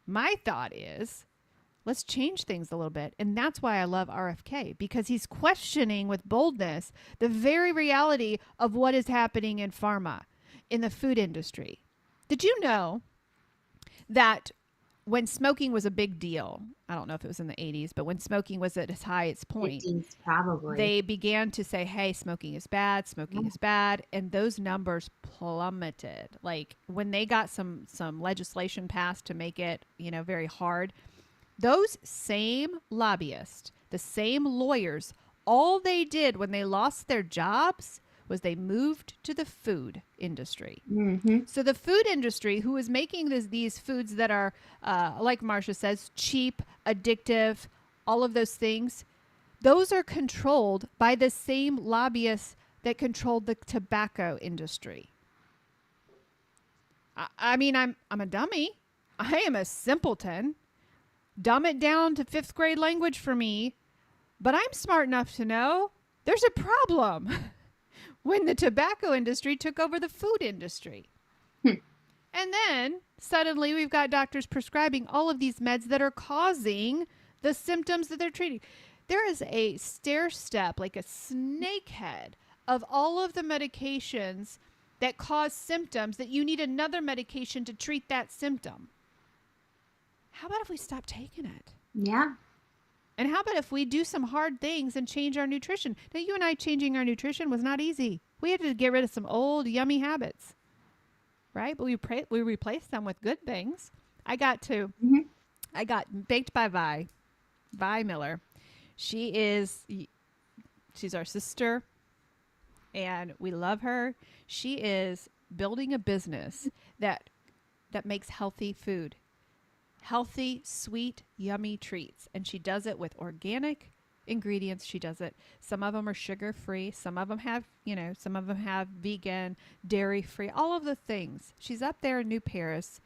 A: My thought is, let's change things a little bit. And that's why I love RFK, because he's questioning with boldness the very reality of what is happening in pharma, in the food industry. Did you know that when smoking was a big deal, I don't know if it was in the 80s, but when smoking was at its highest point,
B: 50s probably,
A: they began to say, hey, smoking is bad. And those numbers plummeted. Like when they got some legislation passed to make it, very hard, those same lobbyists, the same lawyers, all they did when they lost their jobs was they moved to the food industry.
B: Mm-hmm.
A: So the food industry, who is making these foods that are, like Marcia says, cheap, addictive, all of those things, those are controlled by the same lobbyists that controlled the tobacco industry. I mean, I'm a dummy. I am a simpleton. Dumb it down to 5th grade language for me. But I'm smart enough to know there's a problem when the tobacco industry took over the food industry. And then suddenly we've got doctors prescribing all of these meds that are causing the symptoms that they're treating. There is a stair step, like a snake head, of all of the medications that cause symptoms that you need another medication to treat that symptom. How about if we stop taking it?
B: Yeah.
A: And how about if we do some hard things and change our nutrition? Now, you and I changing our nutrition was not easy. We had to get rid of some old, yummy habits, right? But we replaced them with good things. I got baked by Vi Miller. She's our sister, and we love her. She is building a business that makes healthy food. Healthy, sweet, yummy treats. And she does it with organic ingredients. She does it. Some of them are sugar free. Some of them have vegan, dairy free, all of the things. She's up there in New Paris,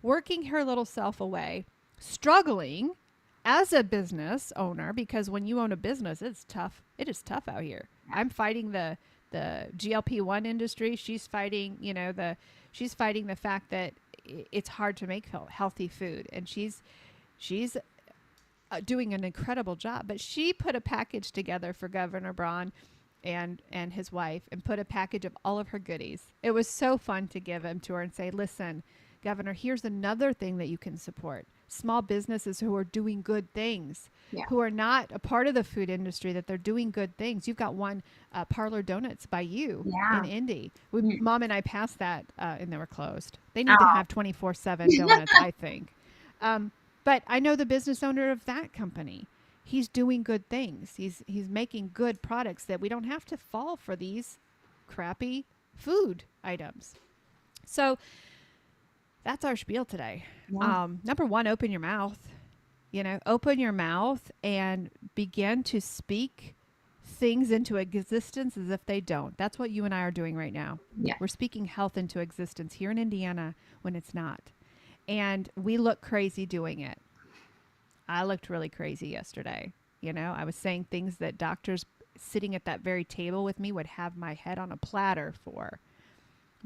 A: working her little self away, struggling as a business owner, because when you own a business, it's tough. It is tough out here. I'm fighting the GLP-1 industry. She's fighting, she's fighting the fact that it's hard to make healthy food, and she's doing an incredible job. But she put a package together for Governor Braun and his wife, and put a package of all of her goodies. It was so fun to give them to her and say, listen, Governor, here's another thing that you can support. Small businesses who are doing good things, who are not a part of the food industry, that they're doing good things. You've got one, Parlor Donuts by you in Indy. Mom and I passed that and they were closed. They need to have 24/7 donuts, I think. But I know the business owner of that company. He's doing good things. He's making good products that we don't have to fall for these crappy food items. So that's our spiel today. Yeah. Number one, open your mouth. Open your mouth and begin to speak things into existence as if they don't. That's what you and I are doing right now. Yeah. We're speaking health into existence here in Indiana when it's not. And we look crazy doing it. I looked really crazy yesterday. I was saying things that doctors sitting at that very table with me would have my head on a platter for.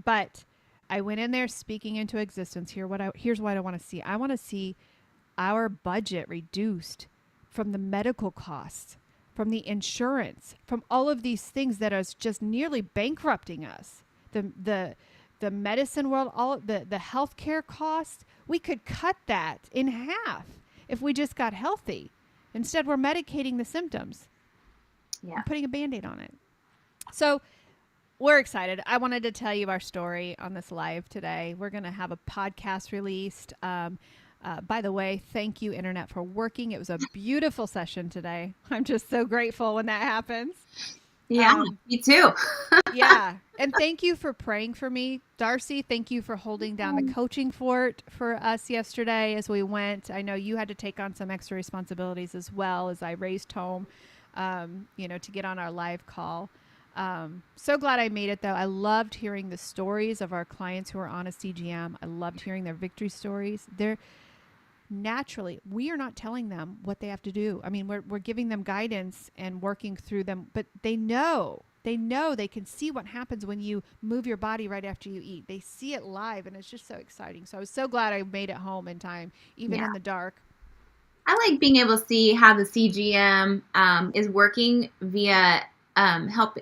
A: But I went in there speaking into existence. Here's what I want to see. I want to see our budget reduced from the medical costs, from the insurance, from all of these things that are just nearly bankrupting us. The medicine world, all the healthcare costs, we could cut that in half if we just got healthy. Instead, we're medicating the symptoms. Yeah. And putting a Band-Aid on it. So we're excited. I wanted to tell you our story on this live today. We're going to have a podcast released. By the way, thank you, Internet, for working. It was a beautiful session today. I'm just so grateful when that happens.
B: Yeah, me too.
A: Yeah. And thank you for praying for me, Darcy. Thank you for holding down the coaching fort for us yesterday as we went. I know you had to take on some extra responsibilities as well as I raced home, to get on our live call. So glad I made it, though. I loved hearing the stories of our clients who are on a CGM. I loved hearing their victory stories. We are not telling them what they have to do. I mean, we're giving them guidance and working through them, but they can see what happens when you move your body right after you eat. They see it live, and it's just so exciting. So I was so glad I made it home in time, even in the dark.
B: I like being able to see how the CGM is working via help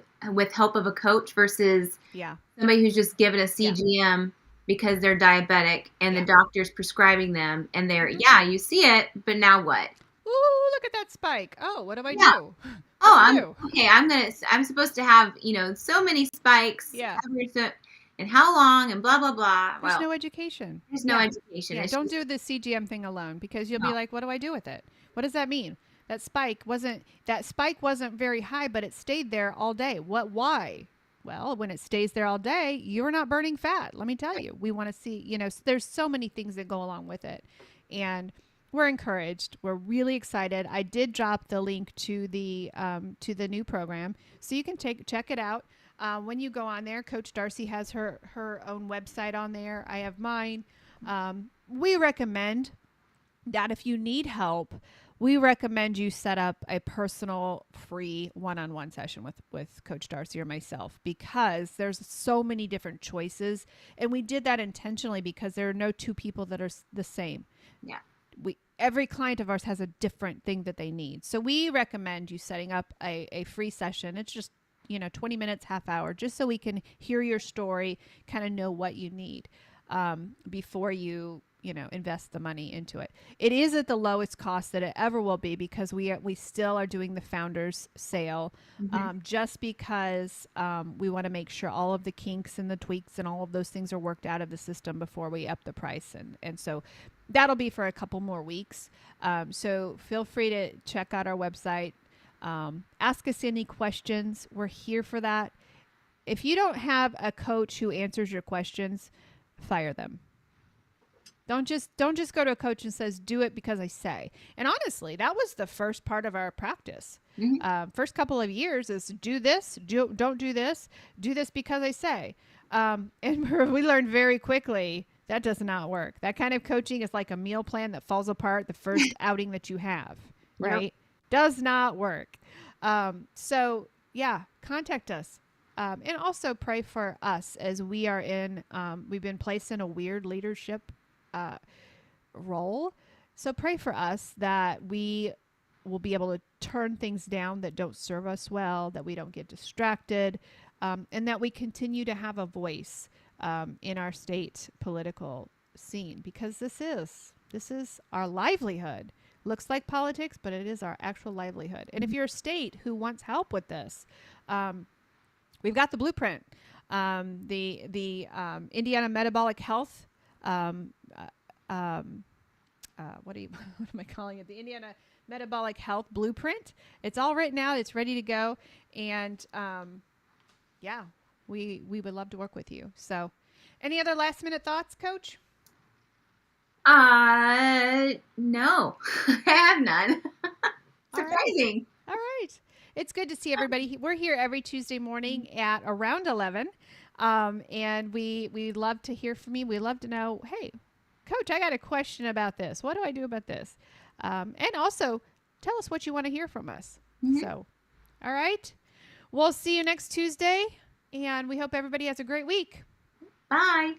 B: of a coach versus somebody who's just given a CGM because they're diabetic and the doctor's prescribing them, and they're you see it, but now what?
A: Ooh, look at that spike. Oh, what do I do?
B: I'm supposed to have so many spikes. Yeah. And how long and blah blah blah.
A: There's no education.
B: There's no education.
A: Yeah, don't do the CGM thing alone, because you'll be like, what do I do with it? What does that mean? That spike wasn't very high, but it stayed there all day. Why? Well, when it stays there all day, you're not burning fat. Let me tell you, we want to see, there's so many things that go along with it. And we're encouraged. We're really excited. I did drop the link to the new program, so you can check it out. When you go on there, Coach Darcy has her own website on there. I have mine. We recommend that if you need help, we recommend you set up a personal free one-on-one session with Coach Darcy or myself, because there's so many different choices. And we did that intentionally because there are no two people that are the same.
B: Yeah.
A: Every client of ours has a different thing that they need. So we recommend you setting up a free session. It's just, 20 minutes, half hour, just so we can hear your story, kind of know what you need before you invest the money into it. It is at the lowest cost that it ever will be, because we still are doing the founders sale, just because we want to make sure all of the kinks and the tweaks and all of those things are worked out of the system before we up the price. And so that'll be for a couple more weeks. So feel free to check out our website. Ask us any questions. We're here for that. If you don't have a coach who answers your questions, fire them. Don't just go to a coach and says, do it because I say. And honestly, that was the first part of our practice. First couple of years is do this, don't do this because I say. And we learned very quickly that does not work. That kind of coaching is like a meal plan that falls apart the first outing that you have, right? Yep. Does not work. So yeah, contact us. And also pray for us as we are we've been placed in a weird leadership role. So pray for us that we will be able to turn things down that don't serve us well, that we don't get distracted, and that we continue to have a voice in our state political scene, because this is our livelihood. Looks like politics, but it is our actual livelihood. And if you're a state who wants help with this, we've got the blueprint. The Indiana Metabolic Health, what am I calling it? The Indiana Metabolic Health Blueprint. It's all written out. It's ready to go. And yeah, we would love to work with you. So any other last minute thoughts, Coach?
B: No, I have none. Surprising.
A: All right. It's good to see everybody. We're here every Tuesday morning at around 11. And we love to hear from you. We love to know, hey, Coach, I got a question about this. What do I do about this? And also tell us what you want to hear from us. So, all right. We'll see you next Tuesday, and we hope everybody has a great week.
B: Bye.